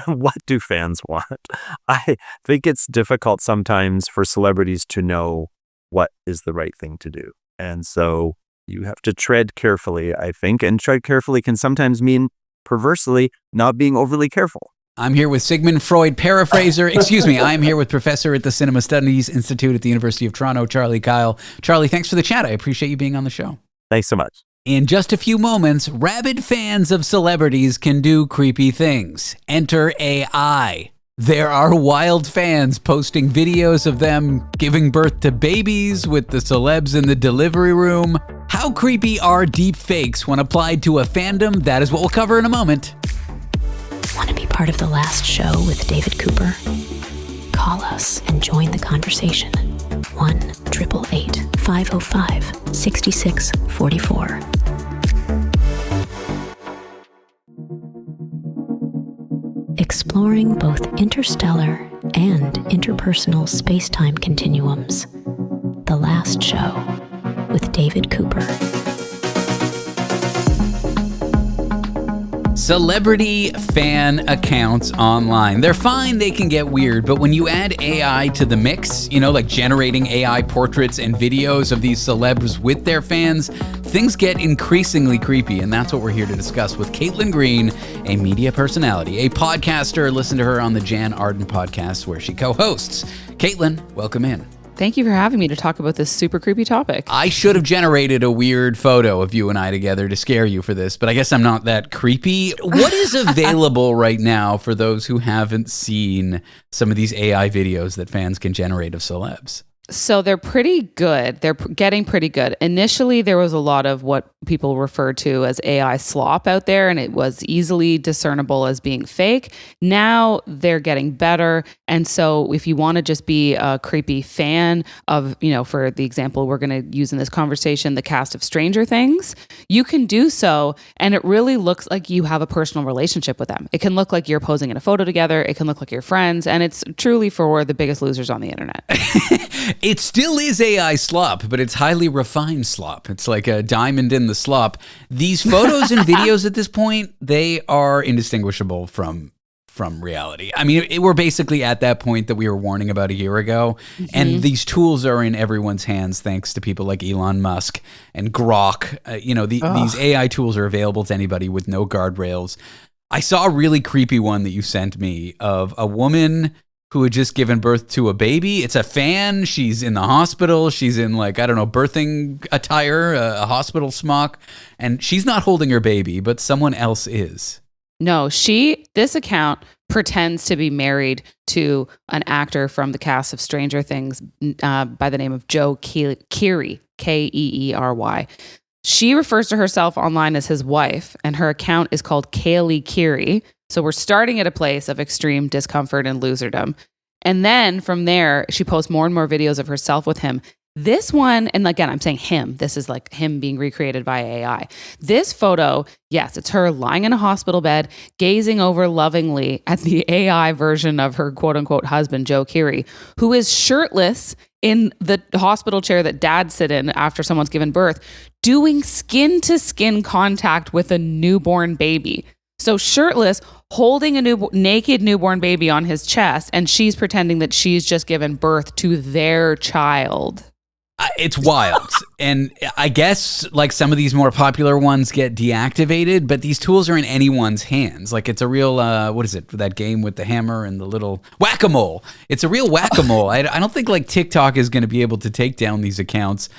what do fans want? I think it's difficult sometimes for celebrities to know what is the right thing to do. And so you have to tread carefully, I think. And tread carefully can sometimes mean, perversely, not being overly careful. I'm here with Sigmund Freud paraphraser. Excuse me. I'm here with professor at the Cinema Studies Institute at the University of Toronto, Charlie Keil. Charlie, thanks for the chat. I appreciate you being on the show. Thanks so much. In just a few moments, rabid fans of celebrities can do creepy things. Enter AI. There are wild fans posting videos of them giving birth to babies with the celebs in the delivery room. How creepy are deep fakes when applied to a fandom? That is what we'll cover in a moment. Want to be part of the last show with David Cooper? Call us and join the conversation. 1-888-505-6644. Exploring both interstellar and interpersonal space-time continuums. The Last Show with David Cooper. Celebrity fan accounts online. They're fine, they can get weird, but when you add AI to the mix, like generating AI portraits and videos of these celebs with their fans, things get increasingly creepy, and that's what we're here to discuss with Caitlin Green, a media personality, a podcaster. Listen to her on the Jann Arden Podcast, where she co-hosts. Caitlin, welcome in. Thank you for having me to talk about this super creepy topic. I should have generated a weird photo of you and I together to scare you for this, but I guess I'm not that creepy. What is available right now for those who haven't seen some of these AI videos that fans can generate of celebs? So they're pretty good. They're getting pretty good. Initially, there was a lot of what people refer to as AI slop out there, and it was easily discernible as being fake. Now they're getting better. And so if you want to just be a creepy fan of, for the example we're going to use in this conversation, the cast of Stranger Things, you can do so. And it really looks like you have a personal relationship with them. It can look like you're posing in a photo together. It can look like you're friends. And it's truly for the biggest losers on the internet. It still is AI slop, but it's highly refined slop. It's like a diamond in the slop. These photos and videos at this point, they are indistinguishable from reality. I mean, we're basically at that point that we were warning about a year ago. Mm-hmm. And these tools are in everyone's hands thanks to people like Elon Musk and Grok. These AI tools are available to anybody with no guardrails. I saw a really creepy one that you sent me of a woman who had just given birth to a baby. It's a fan. She's in the hospital. She's in birthing attire, a hospital smock. And she's not holding her baby, but someone else is. No, this account pretends to be married to an actor from the cast of Stranger Things by the name of Joe Keery, Keery. She refers to herself online as his wife, and her account is called Kaylee Keery. So we're starting at a place of extreme discomfort and loserdom. And then from there, she posts more and more videos of herself with him. This one, and again, I'm saying him. This is like him being recreated by AI. This photo, yes, it's her lying in a hospital bed, gazing over lovingly at the AI version of her quote unquote husband, Joe Keery, who is shirtless in the hospital chair that dads sit in after someone's given birth, doing skin to skin contact with a newborn baby. So shirtless, holding a naked newborn baby on his chest, and she's pretending that she's just given birth to their child. It's wild. And I guess some of these more popular ones get deactivated, but these tools are in anyone's hands. It's a real, what is it, that game with the hammer and the little whack-a-mole. It's a real whack-a-mole. I don't think TikTok is going to be able to take down these accounts.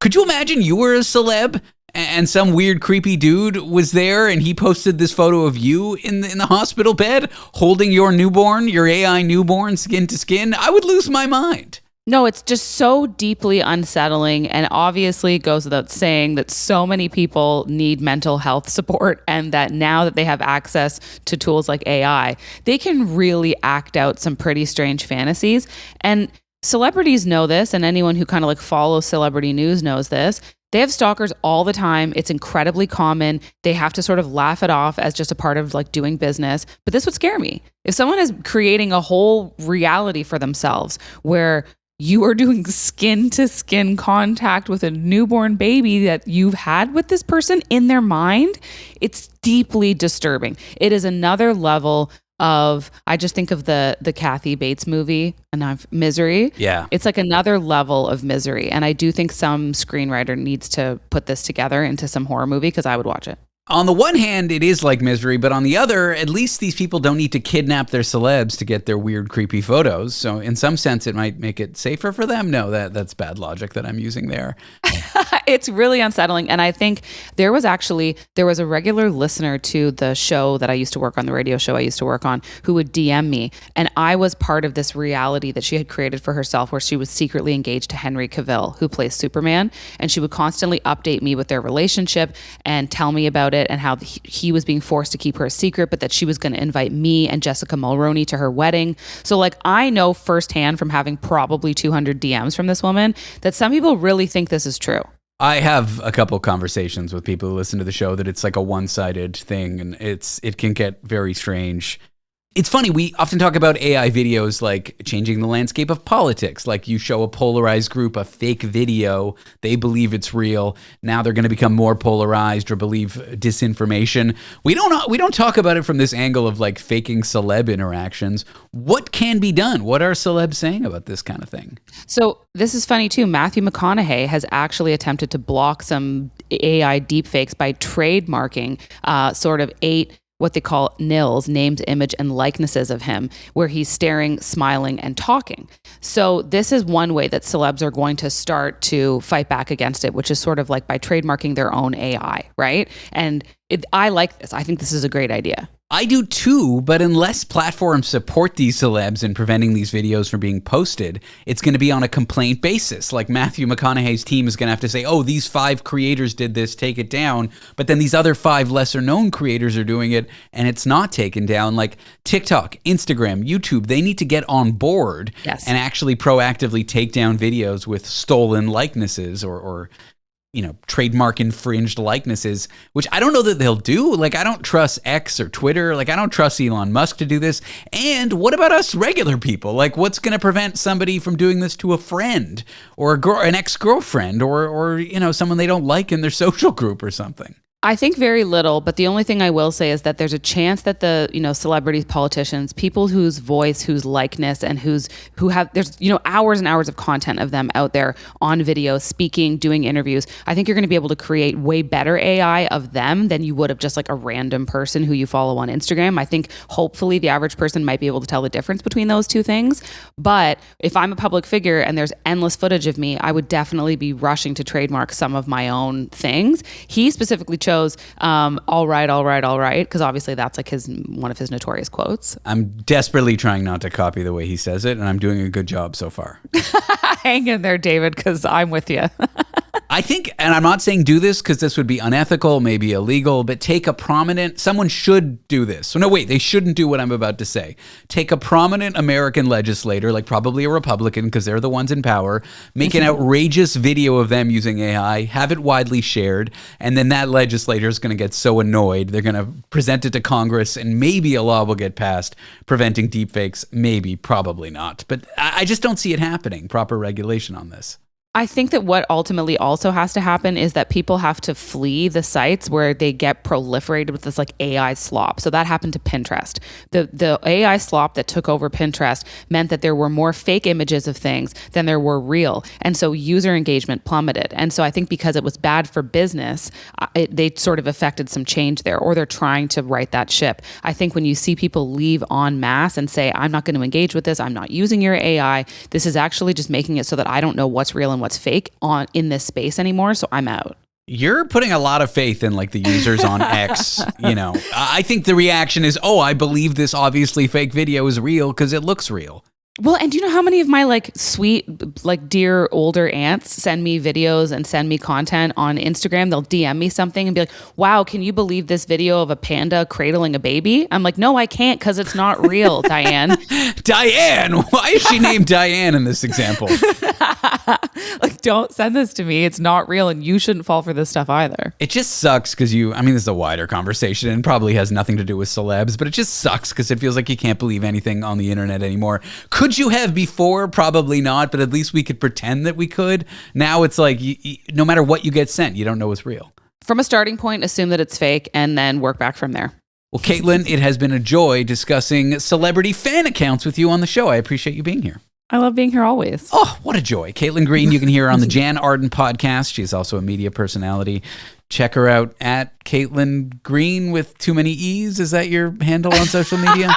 Could you imagine you were a celeb and some weird creepy dude was there and he posted this photo of you in the hospital bed holding your newborn, your AI newborn, skin to skin? I would lose my mind. No, it's just so deeply unsettling, and obviously goes without saying that so many people need mental health support, and that now that they have access to tools like AI, they can really act out some pretty strange fantasies. And celebrities know this, and anyone who kind of like follows celebrity news knows this. They have stalkers all the time. It's incredibly common. They have to sort of laugh it off as just a part of like doing business. But this would scare me. If someone is creating a whole reality for themselves where you are doing skin to skin contact with a newborn baby that you've had with this person in their mind, it's deeply disturbing. It is another level of, I just think of the Kathy Bates movie, Misery. Yeah. It's like another level of misery. And I do think some screenwriter needs to put this together into some horror movie, because I would watch it. On the one hand, it is like Misery, but on the other, at least these people don't need to kidnap their celebs to get their weird, creepy photos. So in some sense, it might make it safer for them. No, that's bad logic that I'm using there. It's really unsettling. And I think there was a regular listener to the show that I used to work on, the radio show I used to work on, who would DM me. And I was part of this reality that she had created for herself, where she was secretly engaged to Henry Cavill, who plays Superman. And she would constantly update me with their relationship and tell me about it, and how he was being forced to keep her a secret, but that she was going to invite me and Jessica Mulroney to her wedding. So like, I know firsthand from having probably 200 DMs from this woman that some people really think this is true. I have a couple conversations with people who listen to the show that it's like a one-sided thing, and it can get very strange. It's funny, we often talk about AI videos like changing the landscape of politics. Like, you show a polarized group a fake video, they believe it's real. Now they're going to become more polarized or believe disinformation. We don't talk about it from this angle of like faking celeb interactions. What can be done? What are celebs saying about this kind of thing? So this is funny too. Matthew McConaughey has actually attempted to block some AI deepfakes by trademarking sort of 8 what they call NILs, names, image, and likenesses of him, where he's staring, smiling, and talking. So this is one way that celebs are going to start to fight back against it, which is sort of like by trademarking their own AI, right? And I like this. I think this is a great idea. I do too, but unless platforms support these celebs in preventing these videos from being posted, it's going to be on a complaint basis. Like, Matthew McConaughey's team is going to have to say, oh, these 5 creators did this, take it down. But then these other 5 lesser known creators are doing it and it's not taken down. Like TikTok, Instagram, YouTube, they need to get on board and actually proactively take down videos with stolen likenesses or trademark infringed likenesses, which I don't know that they'll do. Like, I don't trust X or Twitter. Like, I don't trust Elon Musk to do this. And what about us regular people? Like, what's going to prevent somebody from doing this to a friend or an ex-girlfriend or someone they don't like in their social group or something? I think very little, but the only thing I will say is that there's a chance that the, celebrities, politicians, people whose voice, whose likeness, and there's hours and hours of content of them out there on video, speaking, doing interviews. I think you're going to be able to create way better AI of them than you would of just like a random person who you follow on Instagram. I think hopefully the average person might be able to tell the difference between those two things. But if I'm a public figure and there's endless footage of me, I would definitely be rushing to trademark some of my own things. He specifically chose all right, because obviously that's like one of his notorious quotes. I'm desperately trying not to copy the way he says it, and I'm doing a good job so far. Hang in there, David, because I'm with you. I think, and I'm not saying do this because this would be unethical, maybe illegal, but someone should do this. So no, wait, they shouldn't do what I'm about to say. Take a prominent American legislator, like probably a Republican because they're the ones in power, make an outrageous video of them using AI, have it widely shared, and then that legislator is going to get so annoyed, they're going to present it to Congress, and maybe a law will get passed preventing deepfakes. Maybe, probably not. But I just don't see it happening, proper regulation on this. I think that what ultimately also has to happen is that people have to flee the sites where they get proliferated with this like AI slop. So that happened to Pinterest. The AI slop that took over Pinterest meant that there were more fake images of things than there were real. And so user engagement plummeted. And so I think because it was bad for business, they sort of affected some change there, or they're trying to right that ship. I think when you see people leave en masse and say, I'm not going to engage with this, I'm not using your AI, this is actually just making it so that I don't know what's real and what's fake in this space anymore. So I'm out. You're putting a lot of faith in like the users on X, I think the reaction is, oh, I believe this obviously fake video is real because it looks real. Well, and do you know how many of my like sweet, like dear older aunts send me videos and send me content on Instagram? They'll DM me something and be like, wow, can you believe this video of a panda cradling a baby? I'm like, no, I can't because it's not real, Diane. Diane? Why is she named Diane in this example? Like, don't send this to me. It's not real and you shouldn't fall for this stuff either. It just sucks because this is a wider conversation and probably has nothing to do with celebs, but it just sucks because it feels like you can't believe anything on the internet anymore. Could you have before? Probably not, but at least we could pretend that we could. Now it's like, no matter what you get sent, you don't know what's real. From a starting point, assume that it's fake and then work back from there. Well, Caitlin, it has been a joy discussing celebrity fan accounts with you on the show. I appreciate you being here. I love being here always. Oh, what a joy. Caitlin Green, you can hear her on the Jann Arden Podcast. She's also a media personality. Check her out at Caitlin Green with too many E's. Is that your handle on social media?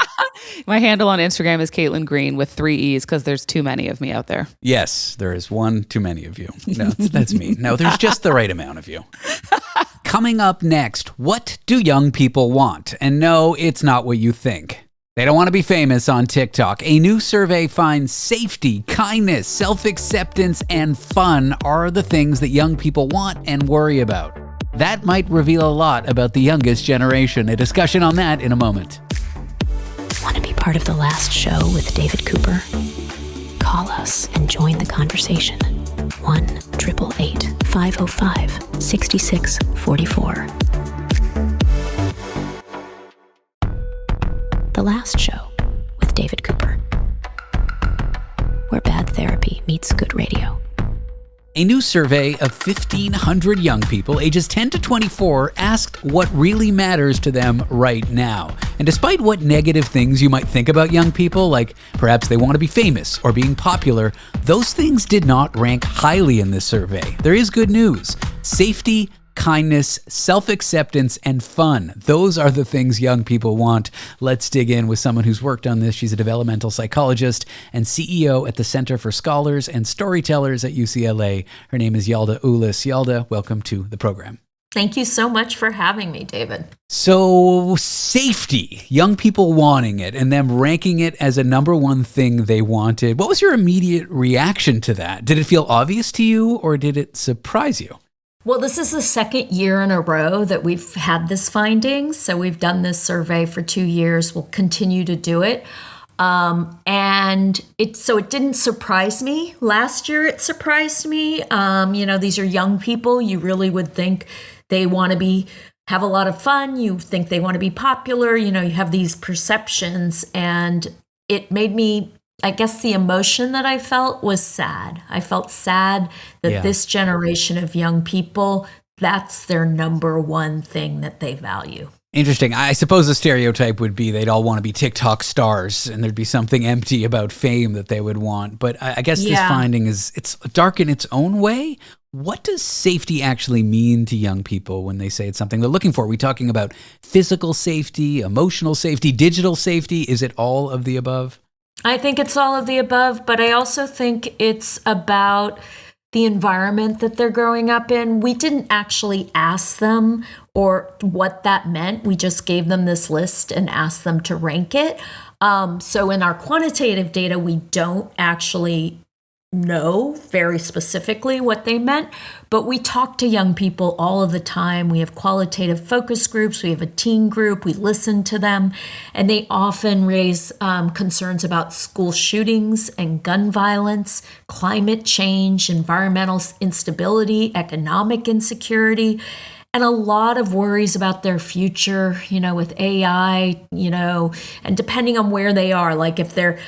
My handle on Instagram is Caitlin Green with 3 E's because there's too many of me out there. Yes, there is one too many of you. No, that's me. No, there's just the right amount of you. Coming up next, what do young people want? And no, it's not what you think. They don't want to be famous on TikTok. A new survey finds safety, kindness, self-acceptance, and fun are the things that young people want and worry about. That might reveal a lot about the youngest generation. A discussion on that in a moment. Want to be part of the last show with David Cooper? Call us and join the conversation. 1-888-505-6644. The Last Show with David Cooper, where bad therapy meets good radio. A new survey of 1,500 young people ages 10 to 24 asked what really matters to them right now. And despite what negative things you might think about young people, like perhaps they want to be famous or being popular, those things did not rank highly in this survey. There is good news. Safety, kindness, self-acceptance, and fun. Those are the things young people want. Let's dig in with someone who's worked on this. She's a developmental psychologist and CEO at the Center for Scholars and Storytellers at UCLA. Her name is Yalda Uhls. Yalda, welcome to the program. Thank you so much for having me, David. So, safety, young people wanting it and them ranking it as a number one thing they wanted. What was your immediate reaction to that? Did it feel obvious to you or did it surprise you? Well, this is the second year in a row that we've had this finding. So we've done this survey for 2 years. We'll continue to do it. And it didn't surprise me. Last year, it surprised me. These are young people. You really would think they want to have a lot of fun. You think they want to be popular. You have these perceptions. And it made me, I guess the emotion that I felt was sad. I felt sad that this generation of young people, that's their number one thing that they value. Interesting. I suppose the stereotype would be they'd all want to be TikTok stars and there'd be something empty about fame that they would want. But I guess this finding it's dark in its own way. What does safety actually mean to young people when they say it's something they're looking for? Are we talking about physical safety, emotional safety, digital safety? Is it all of the above? I think it's all of the above, but I also think it's about the environment that they're growing up in. We didn't actually ask them or what that meant. We just gave them this list and asked them to rank it. So in our quantitative data, we don't actually know very specifically what they meant, but we talk to young people all of the time. We have qualitative focus groups. We have a teen group. We listen to them, and they often raise concerns about school shootings and gun violence, climate change, environmental instability, economic insecurity, and a lot of worries about their future, with AI, and depending on where they are, like if they're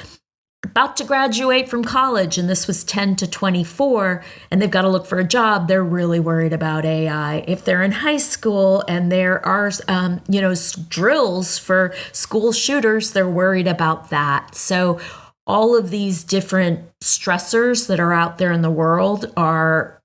about to graduate from college and this was 10 to 24 and they've got to look for a job, they're really worried about AI. If they're in high school and there are, drills for school shooters, they're worried about that. So all of these different stressors that are out there in the world are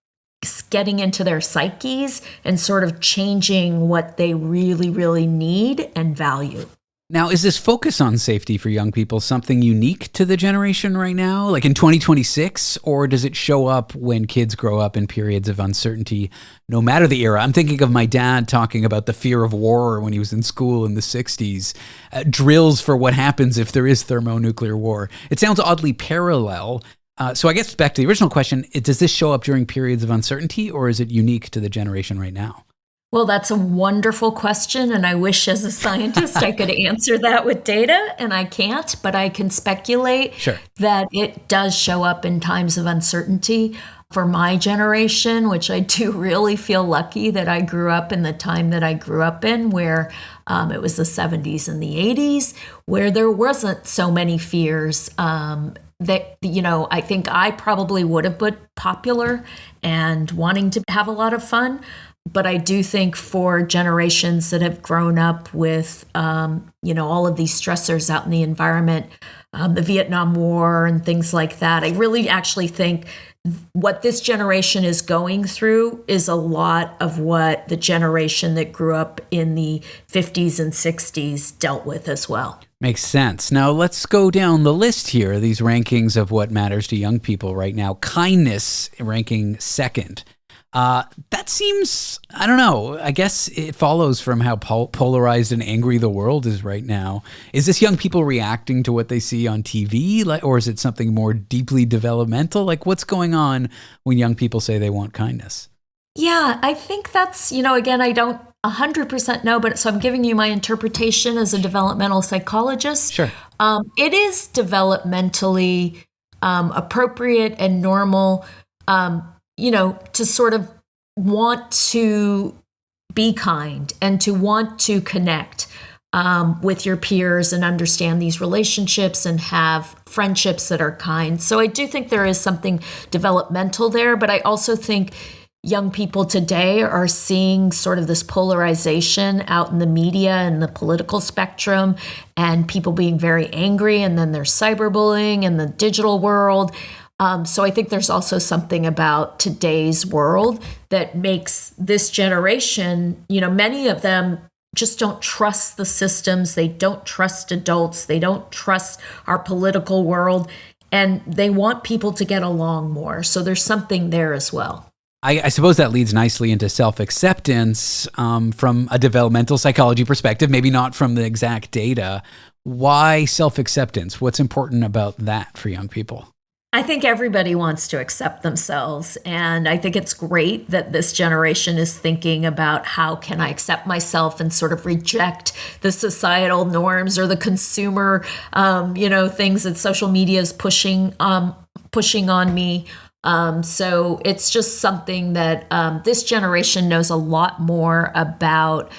getting into their psyches and sort of changing what they really, really need and value. Now, is this focus on safety for young people something unique to the generation right now, like in 2026, or does it show up when kids grow up in periods of uncertainty, no matter the era? I'm thinking of my dad talking about the fear of war when he was in school in the 60s, drills for what happens if there is thermonuclear war. It sounds oddly parallel. So I guess back to the original question, does this show up during periods of uncertainty, or is it unique to the generation right now? Well, that's a wonderful question, and I wish as a scientist I could answer that with data, and I can't, but I can speculate that it does show up in times of uncertainty. For my generation, which I do really feel lucky that I grew up in the time that I grew up in, where it was the 70s and the 80s, where there wasn't so many fears that, I think I probably would have been popular and wanting to have a lot of fun. But I do think for generations that have grown up with, all of these stressors out in the environment, the Vietnam War and things like that, I really actually think what this generation is going through is a lot of what the generation that grew up in the 50s and 60s dealt with as well. Makes sense. Now let's go down the list here, these rankings of what matters to young people right now. Kindness ranking second. That seems, I don't know, I guess it follows from how polarized and angry the world is right now. Is this young people reacting to what they see on TV, or is it something more deeply developmental? Like, what's going on when young people say they want kindness? Yeah, I think that's, again, I don't 100% know, but so I'm giving you my interpretation as a developmental psychologist. Sure. It is developmentally appropriate and normal to sort of want to be kind and to want to connect with your peers and understand these relationships and have friendships that are kind. So I do think there is something developmental there, but I also think young people today are seeing sort of this polarization out in the media and the political spectrum, and people being very angry, and then there's cyberbullying in the digital world. So I think there's also something about today's world that makes this generation, many of them just don't trust the systems. They don't trust adults. They don't trust our political world, and they want people to get along more. So there's something there as well. I suppose that leads nicely into self-acceptance from a developmental psychology perspective, maybe not from the exact data. Why self-acceptance? What's important about that for young people? I think everybody wants to accept themselves. And I think it's great that this generation is thinking about how can I accept myself and sort of reject the societal norms or the consumer, things that social media is pushing on me. So it's just something that this generation knows a lot more about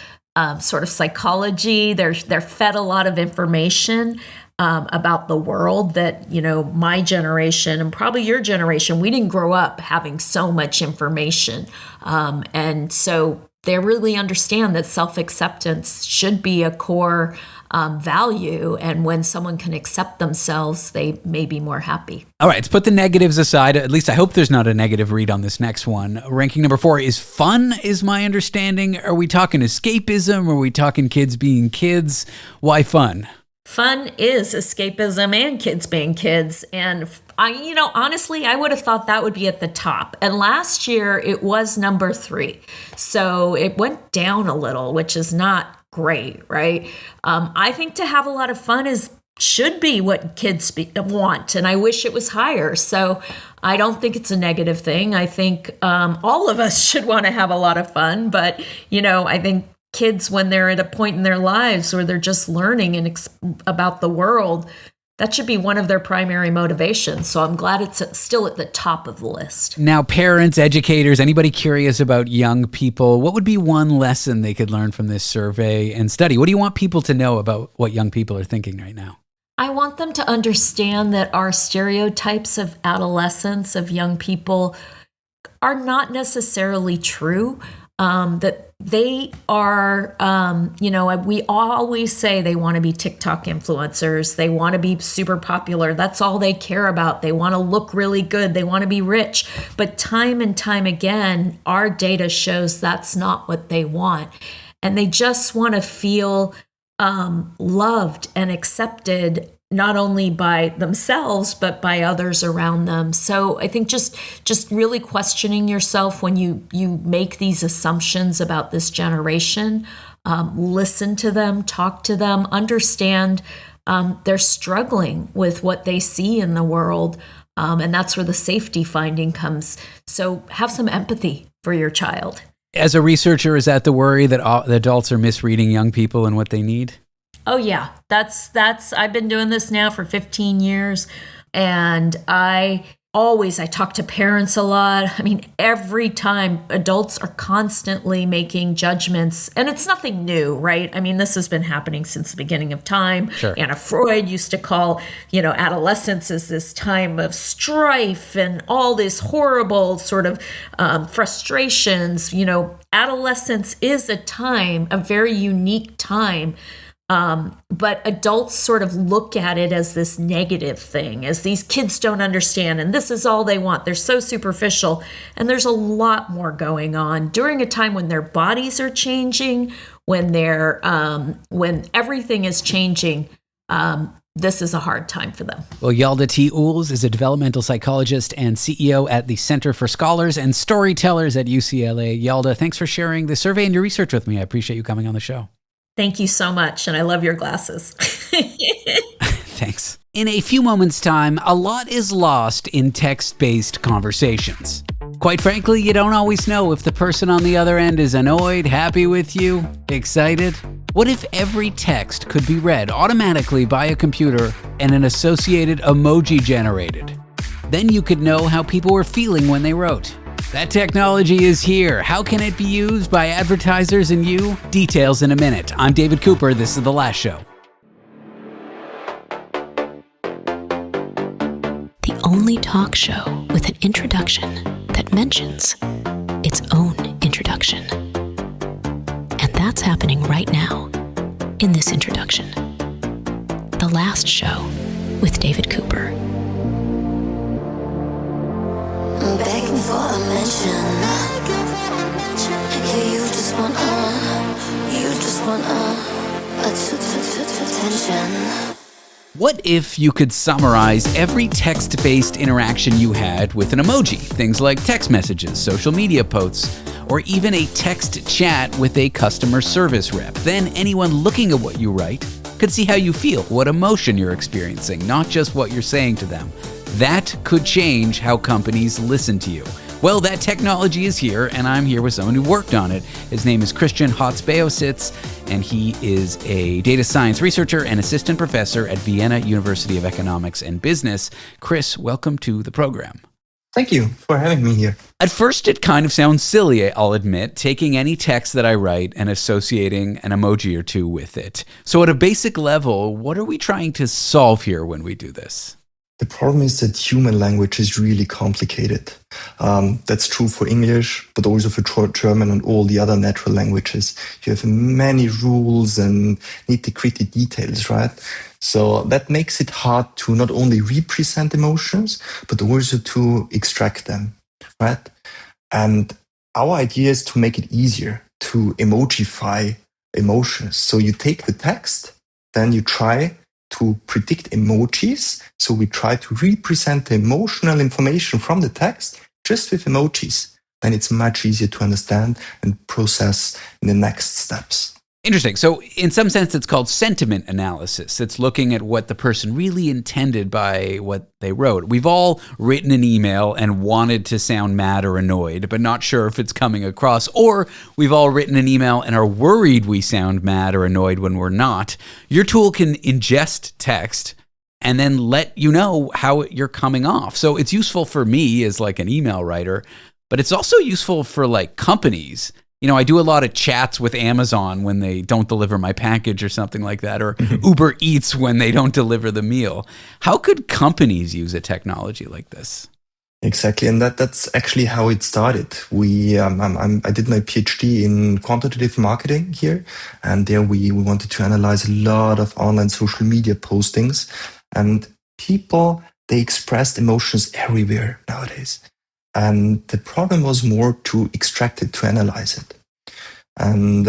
sort of psychology. They're fed a lot of information about the world that, my generation and probably your generation, we didn't grow up having so much information. And so they really understand that self-acceptance should be a core value. And when someone can accept themselves, they may be more happy. All right, let's put the negatives aside. At least I hope there's not a negative read on this next one. Ranking number 4 is fun, is my understanding. Are we talking escapism? Are we talking kids being kids? Why fun? Fun is escapism and kids being kids. And honestly, I would have thought that would be at the top. And last year it was number 3. So it went down a little, which is not great, right? I think to have a lot of fun should be what kids want. And I wish it was higher. So I don't think it's a negative thing. I think all of us should want to have a lot of fun. But, I think kids, when they're at a point in their lives where they're just learning about the world, that should be one of their primary motivations. So I'm glad it's still at the top of the list. Now, parents, educators, anybody curious about young people, what would be one lesson they could learn from this survey and study? What do you want people to know about what young people are thinking right now? I want them to understand that our stereotypes of adolescence, of young people, are not necessarily true. That they are, we always say they want to be TikTok influencers. They want to be super popular. That's all they care about. They want to look really good. They want to be rich. But time and time again, our data shows that's not what they want. And they just want to feel loved and accepted, not only by themselves, but by others around them. So I think just really questioning yourself when you make these assumptions about this generation, listen to them, talk to them, understand they're struggling with what they see in the world. And that's where the safety finding comes. So have some empathy for your child. As a researcher, is that the worry that adults are misreading young people and what they need? Oh yeah, that's I've been doing this now for 15 years, and I talk to parents a lot. I mean, every time adults are constantly making judgments, and it's nothing new, right? I mean, this has been happening since the beginning of time. Sure. Anna Freud used to call, adolescence as this time of strife and all this horrible sort of frustrations. Adolescence is a very unique time. But adults sort of look at it as this negative thing, as these kids don't understand, and this is all they want. They're so superficial, and there's a lot more going on during a time when their bodies are changing, when when everything is changing. This is a hard time for them. Well, Yalda T. Uhls is a developmental psychologist and CEO at the Center for Scholars and Storytellers at UCLA. Yalda, thanks for sharing the survey and your research with me. I appreciate you coming on the show. Thank you so much, and I love your glasses. Thanks. In a few moments' time, a lot is lost in text-based conversations. Quite frankly, you don't always know if the person on the other end is annoyed, happy with you, excited. What if every text could be read automatically by a computer and an associated emoji generated? Then you could know how people were feeling when they wrote. That technology is here. How can it be used by advertisers and you? Details in a minute. I'm David Cooper. This is The Last Show. The only talk show with an introduction that mentions its own introduction. And that's happening right now in this introduction. The Last Show with David Cooper. Begging for a mention. Yeah, you just want attention. What if you could summarize every text-based interaction you had with an emoji? Things like text messages, social media posts, or even a text chat with a customer service rep. Then anyone looking at what you write could see how you feel, what emotion you're experiencing, not just what you're saying to them. That could change how companies listen to you. Well, that technology is here, and I'm here with someone who worked on it. His name is Christian Hotz-Behofsits, and he is a data science researcher and assistant professor at Vienna University of Economics and Business. Chris, welcome to the program. Thank you for having me here. At first, it kind of sounds silly, I'll admit, taking any text that I write and associating an emoji or two with it. So at a basic level, what are we trying to solve here when we do this? The problem is that human language is really complicated. That's true for English, but also for German and all the other natural languages. You have many rules and nitty-gritty details, right? So that makes it hard to not only represent emotions, but also to extract them, right? And our idea is to make it easier to emojify emotions. So you take the text, then you try to predict emojis. So we try to represent the emotional information from the text just with emojis. Then it's much easier to understand and process in the next steps. Interesting. So in some sense, it's called sentiment analysis. It's looking at what the person really intended by what they wrote. We've all written an email and wanted to sound mad or annoyed, but not sure if it's coming across. Or we've all written an email and are worried we sound mad or annoyed when we're not. Your tool can ingest text and then let you know how you're coming off. So it's useful for me as like an email writer, but it's also useful for like companies. You know, I do a lot of chats with Amazon when they don't deliver my package or something like that, or Uber Eats when they don't deliver the meal. How could companies use a technology like this? Exactly, and that's actually how it started. I did my PhD in quantitative marketing here, and there we wanted to analyze a lot of online social media postings, and people, they expressed emotions everywhere nowadays. And the problem was more to extract it, to analyze it. And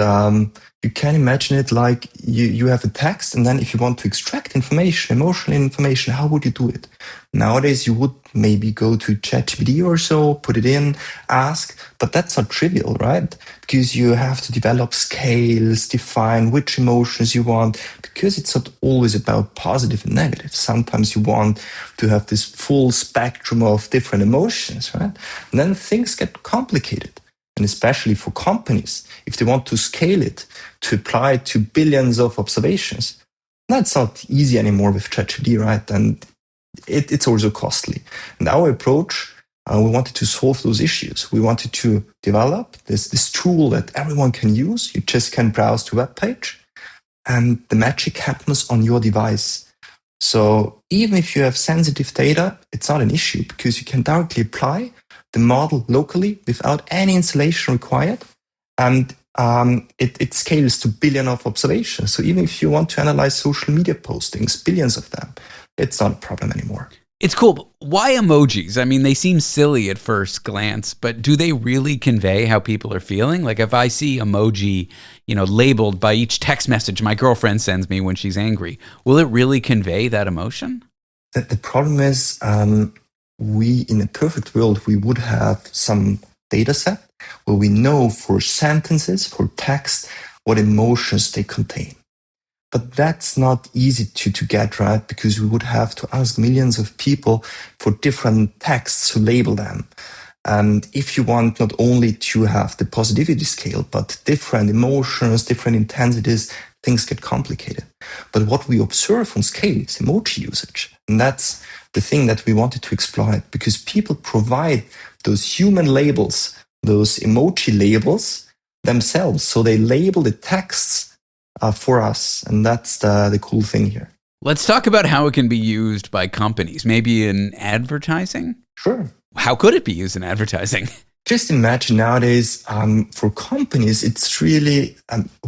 you can imagine it like you have a text, and then if you want to extract information, emotional information, how would you do it? Nowadays, you would maybe go to ChatGPT or so, put it in, ask, but that's not trivial, right? Because you have to develop scales, define which emotions you want, because it's not always about positive and negative. Sometimes you want to have this full spectrum of different emotions, right? And then things get complicated. And especially for companies, if they want to scale it, to apply it to billions of observations, that's not easy anymore with ChatGPT, right? And it's also costly. And our approach, we wanted to solve those issues. We wanted to develop this tool that everyone can use. You just can browse the web page, and the magic happens on your device. So even if you have sensitive data, it's not an issue because you can directly apply the model locally without any installation required. And it scales to billion of observations. So even if you want to analyze social media postings, billions of them, it's not a problem anymore. It's cool. But why emojis? I mean, they seem silly at first glance, but do they really convey how people are feeling? Like if I see emoji, labeled by each text message my girlfriend sends me when she's angry, will it really convey that emotion? The problem is, we, in a perfect world, we would have some data set where we know for sentences, for text, what emotions they contain. But that's not easy to get right, because we would have to ask millions of people for different texts to label them. And if you want not only to have the positivity scale, but different emotions, different intensities, things get complicated. But what we observe on scale is emoji usage. And that's the thing that we wanted to exploit, because people provide those human labels, those emoji labels themselves. So they label the texts for us. And that's the cool thing here. Let's talk about how it can be used by companies, maybe in advertising. Sure. How could it be used in advertising? Just imagine nowadays, for companies, it's really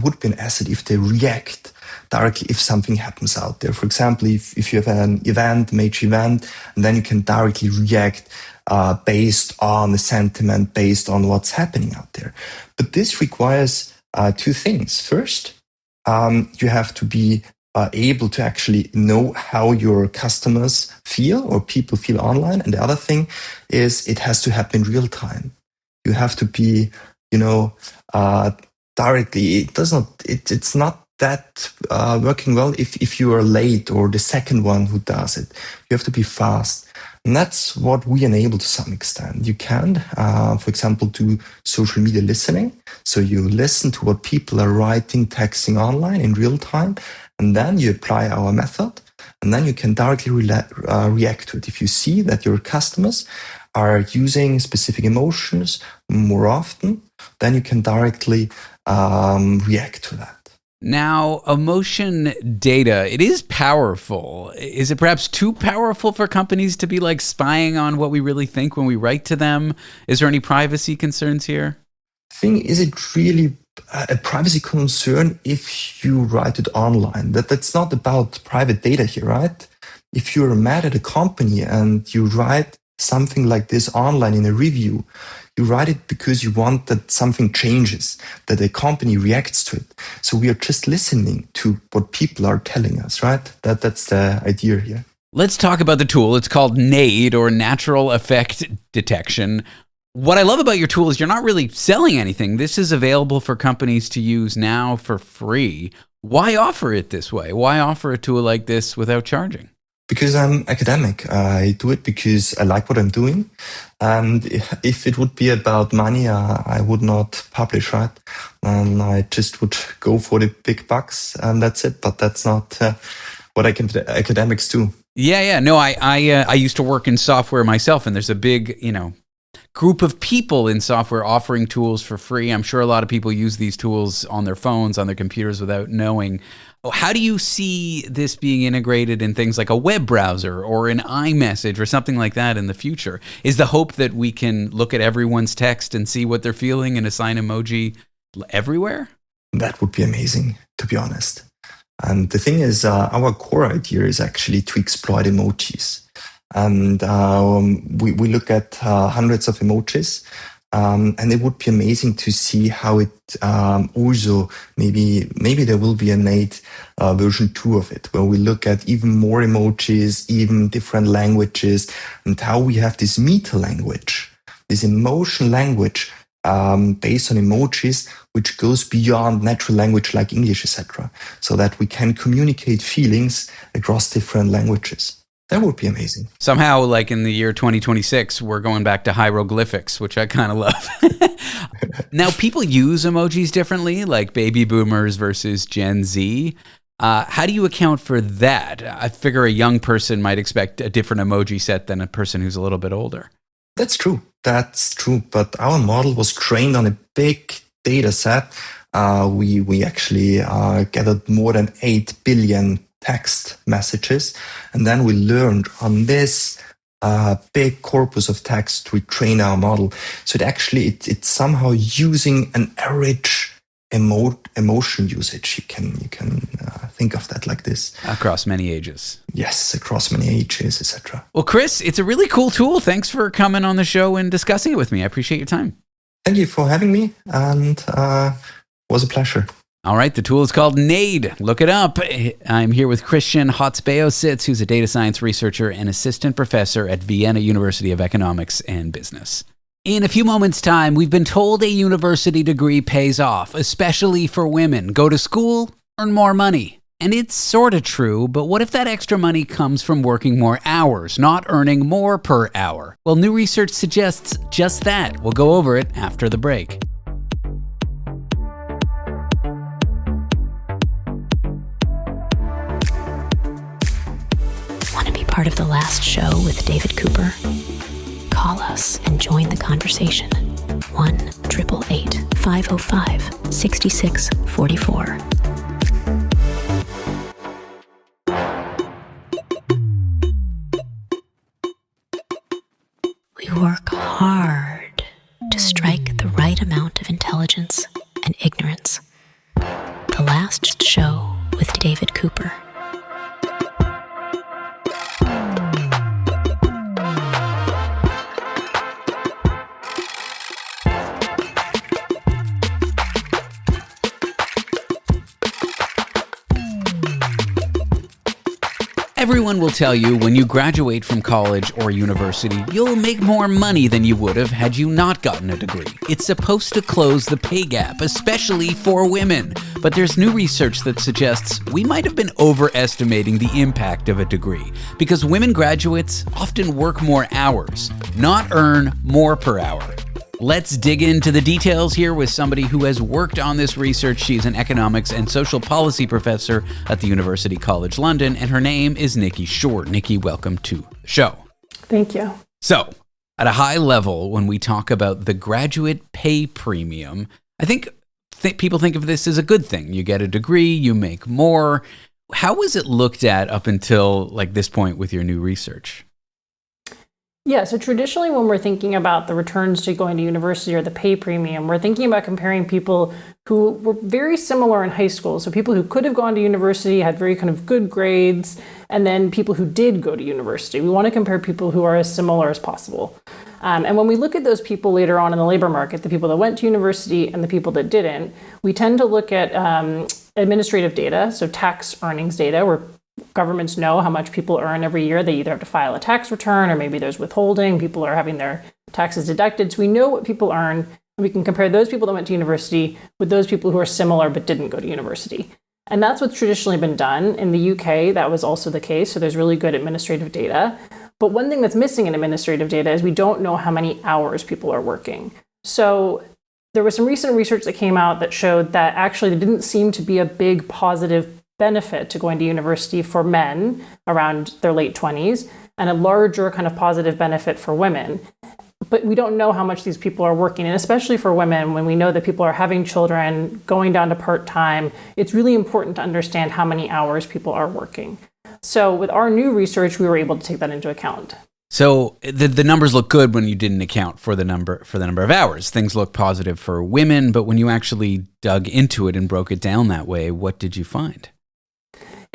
would be an asset if they react directly if something happens out there. For example, if you have an event, major event, and then you can directly react based on the sentiment, based on what's happening out there. But this requires two things. First, you have to be able to actually know how your customers feel or people feel online. And the other thing is it has to happen in real time. You have to be, directly. It's not that working well if you are late or the second one who does it. You have to be fast. And that's what we enable to some extent. You can, for example, do social media listening. So you listen to what people are writing, texting online in real time, and then you apply our method, and then you can directly react to it. If you see that your customers are using specific emotions more often, then you can directly react to that. Now, emotion data, it is powerful. Is it perhaps too powerful for companies to be like spying on what we really think when we write to them? Is there any privacy concerns here? Thing, is it really a privacy concern if you write it online? That's not about private data here, right? If you're mad at a company and you write something like this online in a review, you write it because you want that something changes, that a company reacts to it. So we are just listening to what people are telling us, right? That's the idea here. Let's talk about the tool. It's called NADE, or Natural Effect Detection. What I love about your tool is you're not really selling anything. This is available for companies to use now for free. Why offer it this way? Why offer a tool like this without charging? Because I'm academic. I do it because I like what I'm doing. And if it would be about money, I would not publish, right? And I just would go for the big bucks and that's it. But that's not what academics do. Yeah. No, I used to work in software myself, and there's a big, group of people in software offering tools for free. I'm sure a lot of people use these tools on their phones, on their computers without knowing. How do you see this being integrated in things like a web browser or an iMessage or something like that in the future? Is the hope that we can look at everyone's text and see what they're feeling and assign emoji everywhere? That would be amazing, to be honest. And the thing is, our core idea is actually to exploit emojis. And we look at hundreds of emojis. And it would be amazing to see how it also, maybe there will be a made version 2 of it, where we look at even more emojis, even different languages, and how we have this meta language, this emotion language based on emojis, which goes beyond natural language like English, etc., so that we can communicate feelings across different languages. That would be amazing. Somehow, like in the year 2026, we're going back to hieroglyphics, which I kind of love. Now, people use emojis differently, like baby boomers versus Gen Z. How do you account for that? I figure a young person might expect a different emoji set than a person who's a little bit older. That's true. But our model was trained on a big data set. We actually gathered more than 8 billion text messages. And then we learned on this big corpus of text to train our model. So it's somehow using an average emotion usage. You can think of that like this. Across many ages. Yes, across many ages, etc. Well, Chris, it's a really cool tool. Thanks for coming on the show and discussing it with me. I appreciate your time. Thank you for having me, and it was a pleasure. All right, the tool is called NADE. Look it up. I'm here with Christian Hotz-Behofsits, who's a data science researcher and assistant professor at Vienna University of Economics and Business. In a few moments' time, we've been told a university degree pays off, especially for women. Go to school, earn more money. And it's sort of true, but what if that extra money comes from working more hours, not earning more per hour? Well, new research suggests just that. We'll go over it after the break. Part of the last show with David Cooper? Call us and join the conversation. 1-888-505-6644. We work hard to strike the right amount of intelligence and ignorance. The last show with David Cooper. Everyone will tell you when you graduate from college or university, you'll make more money than you would have had you not gotten a degree. It's supposed to close the pay gap, especially for women. But there's new research that suggests we might have been overestimating the impact of a degree, because women graduates often work more hours, not earn more per hour. Let's dig into the details here with somebody who has worked on this research. She's an economics and social policy professor at the University College London, and her name is Nikki Shure. Nikki, welcome to the show. Thank you. So, at a high level, when we talk about the graduate pay premium, I think people think of this as a good thing. You get a degree, you make more. How was it looked at up until like this point with your new research? Yeah, so traditionally when we're thinking about the returns to going to university or the pay premium, we're thinking about comparing people who were very similar in high school. So people who could have gone to university, had very kind of good grades, and then people who did go to university. We want to compare people who are as similar as possible. And when we look at those people later on in the labor market, the people that went to university and the people that didn't, we tend to look at administrative data, so tax earnings data, where governments know how much people earn every year. They either have to file a tax return or maybe there's withholding. People are having their taxes deducted. So we know what people earn, and we can compare those people that went to university with those people who are similar but didn't go to university. And that's what's traditionally been done. In the UK, that was also the case. So there's really good administrative data. But one thing that's missing in administrative data is we don't know how many hours people are working. So there was some recent research that came out that showed that actually there didn't seem to be a big positive benefit to going to university for men around their late 20s and a larger kind of positive benefit for women. But we don't know how much these people are working. And especially for women, when we know that people are having children, going down to part-time, it's really important to understand how many hours people are working. So with our new research, we were able to take that into account. So the numbers look good when you didn't account for the number of hours. Things look positive for women, but when you actually dug into it and broke it down that way, what did you find?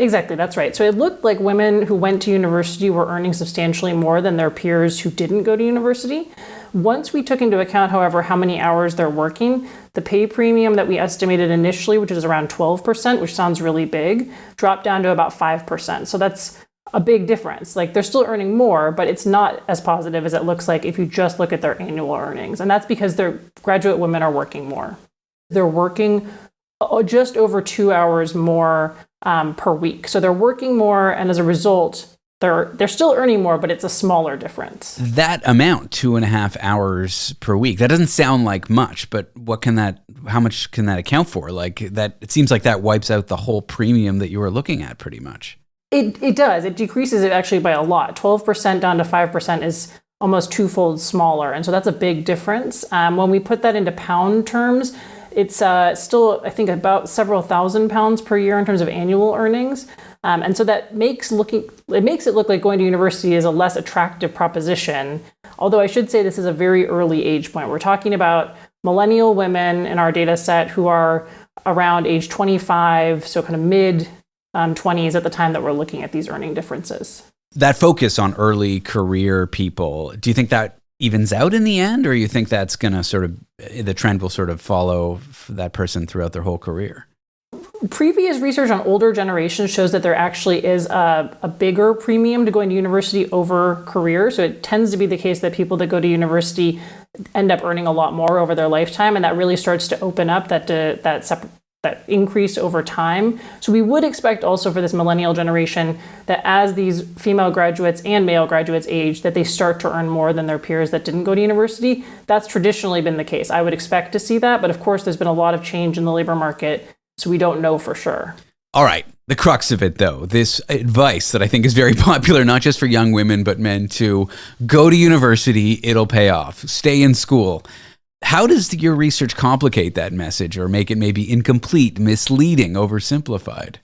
Exactly, that's right. So it looked like women who went to university were earning substantially more than their peers who didn't go to university. Once we took into account, however, how many hours they're working, the pay premium that we estimated initially, which is around 12%, which sounds really big, dropped down to about 5%. So that's a big difference. Like, they're still earning more, but it's not as positive as it looks like if you just look at their annual earnings. And that's because their graduate women are working more. They're working just over 2 hours more per week. So they're working more, and as a result, they're still earning more, but it's a smaller difference. That amount, 2.5 hours per week, that doesn't sound like much, but how much can that account for? Like, that, it seems like that wipes out the whole premium that you were looking at pretty much. It does. It decreases it actually by a lot. 12% down to 5% is almost twofold smaller. And so that's a big difference. When we put that into pound terms, it's still, I think, about several thousand pounds per year in terms of annual earnings. And so that makes it look like going to university is a less attractive proposition. Although I should say this is a very early age point. We're talking about millennial women in our data set who are around age 25, so kind of mid 20s at the time that we're looking at these earning differences. That focus on early career people, do you think that evens out in the end, or you think that's going to the trend will sort of follow that person throughout their whole career? Previous research on older generations shows that there actually is a bigger premium to going to university over career. So it tends to be the case that people that go to university end up earning a lot more over their lifetime, and that really starts to open up that increase over time. So we would expect also for this millennial generation that as these female graduates and male graduates age, that they start to earn more than their peers that didn't go to university. That's traditionally been the case. I would expect to see that, but of course there's been a lot of change in the labor market, so we don't know for sure. All right. The crux of it, though, this advice that I think is very popular, not just for young women, but men too: go to university, it'll pay off. Stay in school. How does your research complicate that message or make it maybe incomplete, misleading, oversimplified?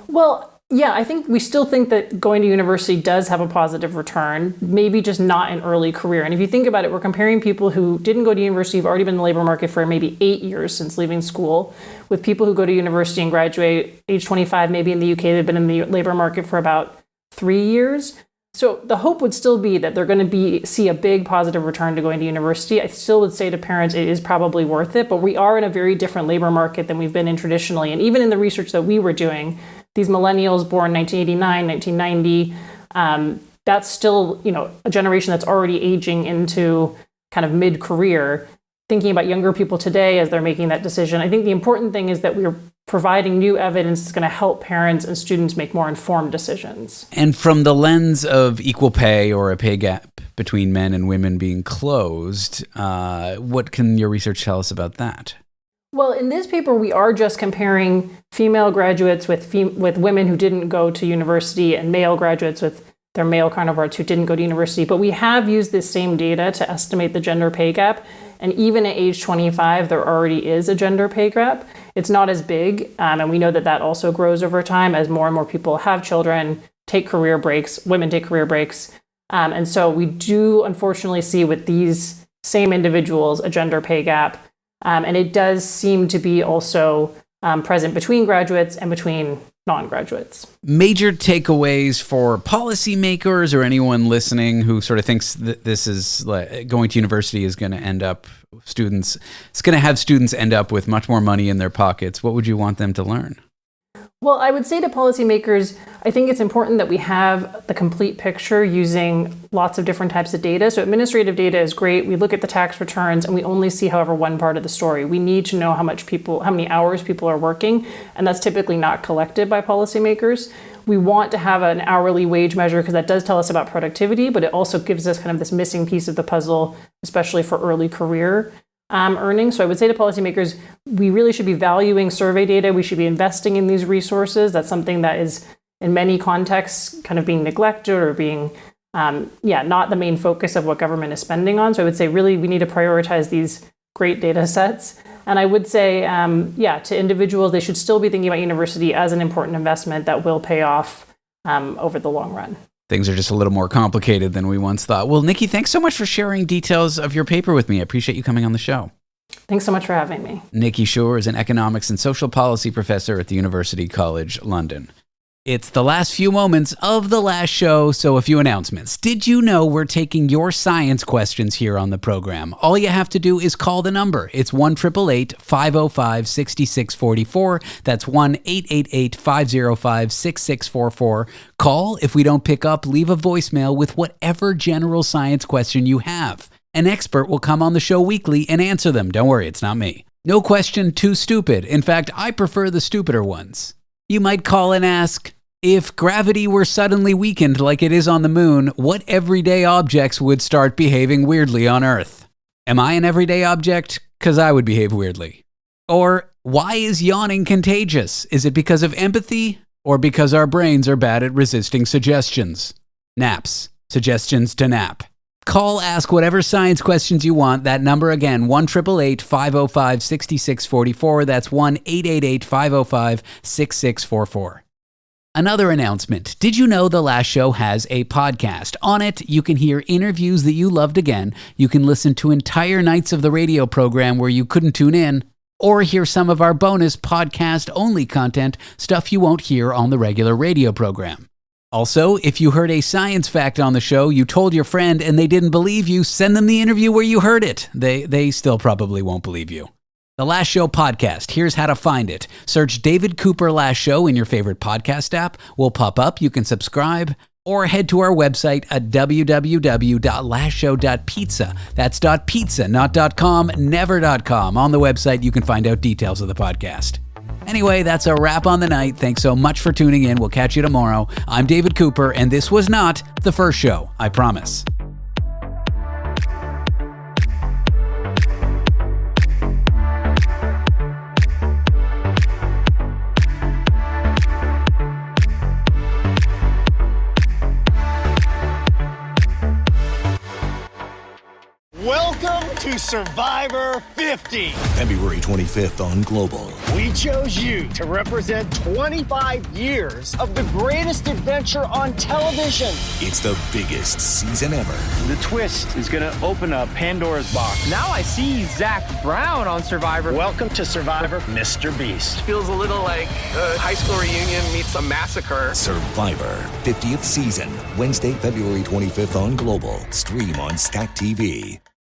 Well, yeah, I think we still think that going to university does have a positive return, maybe just not in early career. And if you think about it, we're comparing people who didn't go to university, have already been in the labor market for maybe 8 years since leaving school, with people who go to university and graduate age 25, maybe in the UK, they've been in the labor market for about 3 years. So the hope would still be that they're going to see a big positive return to going to university. I still would say to parents it is probably worth it, but we are in a very different labor market than we've been in traditionally. And even in the research that we were doing, these millennials born 1989, 1990, that's still, a generation that's already aging into kind of mid-career. Thinking about younger people today as they're making that decision, I think the important thing is that we're providing new evidence that's going to help parents and students make more informed decisions. And from the lens of equal pay or a pay gap between men and women being closed, what can your research tell us about that? Well, in this paper, we are just comparing female graduates with women who didn't go to university and male graduates with their male counterparts who didn't go to university. But we have used this same data to estimate the gender pay gap. And even at age 25, there already is a gender pay gap. It's not as big, and we know that that also grows over time as more and more people have children, take career breaks, women take career breaks. And so we do unfortunately see with these same individuals a gender pay gap. And it does seem to be also present between graduates and between non-graduates. Major takeaways for policymakers or anyone listening who sort of thinks that this is like going to university is going to have students end up with much more money in their pockets. What would you want them to learn? Well, I would say to policymakers, I think it's important that we have the complete picture using lots of different types of data. So administrative data is great. We look at the tax returns and we only see, however, one part of the story. We need to know how many hours people are working, and that's typically not collected by policymakers. We want to have an hourly wage measure because that does tell us about productivity, but it also gives us kind of this missing piece of the puzzle, especially for early career earnings. So I would say to policymakers, we really should be valuing survey data. We should be investing in these resources. That's something that is in many contexts kind of being neglected or being, not the main focus of what government is spending on. So I would say really we need to prioritize these great data sets. And I would say, to individuals, they should still be thinking about university as an important investment that will pay off over the long run. Things are just a little more complicated than we once thought. Well, Nikki, thanks so much for sharing details of your paper with me. I appreciate you coming on the show. Thanks so much for having me. Nikki Shure is an economics and social policy professor at the University College London. It's the last few moments of the last show, so a few announcements. Did you know we're taking your science questions here on the program? All you have to do is call the number. It's 1-888-505-6644. That's 1-888-505-6644. Call. If we don't pick up, leave a voicemail with whatever general science question you have. An expert will come on the show weekly and answer them. Don't worry, it's not me. No question too stupid. In fact, I prefer the stupider ones. You might call and ask, if gravity were suddenly weakened like it is on the moon, what everyday objects would start behaving weirdly on Earth? Am I an everyday object? 'Cause I would behave weirdly. Or, why is yawning contagious? Is it because of empathy or because our brains are bad at resisting suggestions? Naps. Suggestions to nap. Call, ask whatever science questions you want. That number again, 1-888-505-6644. That's 1-888-505-6644. Another announcement. Did you know The Last Show has a podcast? On it, you can hear interviews that you loved again. You can listen to entire nights of the radio program where you couldn't tune in, or hear some of our bonus podcast-only content, stuff you won't hear on the regular radio program. Also, if you heard a science fact on the show, you told your friend and they didn't believe you, send them the interview where you heard it. They still probably won't believe you. The Last Show podcast. Here's how to find it. Search David Cooper Last Show in your favorite podcast app. We'll pop up. You can subscribe. Or head to our website at www.lastshow.pizza. That's .pizza, not .com, never .com. On the website, you can find out details of the podcast. Anyway, that's a wrap on the night. Thanks so much for tuning in. We'll catch you tomorrow. I'm David Cooper, and this was not the first show, I promise. Welcome to Survivor 50. February 25th on Global. We chose you to represent 25 years of the greatest adventure on television. It's the biggest season ever. The twist is going to open up Pandora's box. Now I see Zach Brown on Survivor. Welcome to Survivor, Mr. Beast. Feels a little like a high school reunion meets a massacre. Survivor 50th season, Wednesday, February 25th on Global. Stream on Stack TV.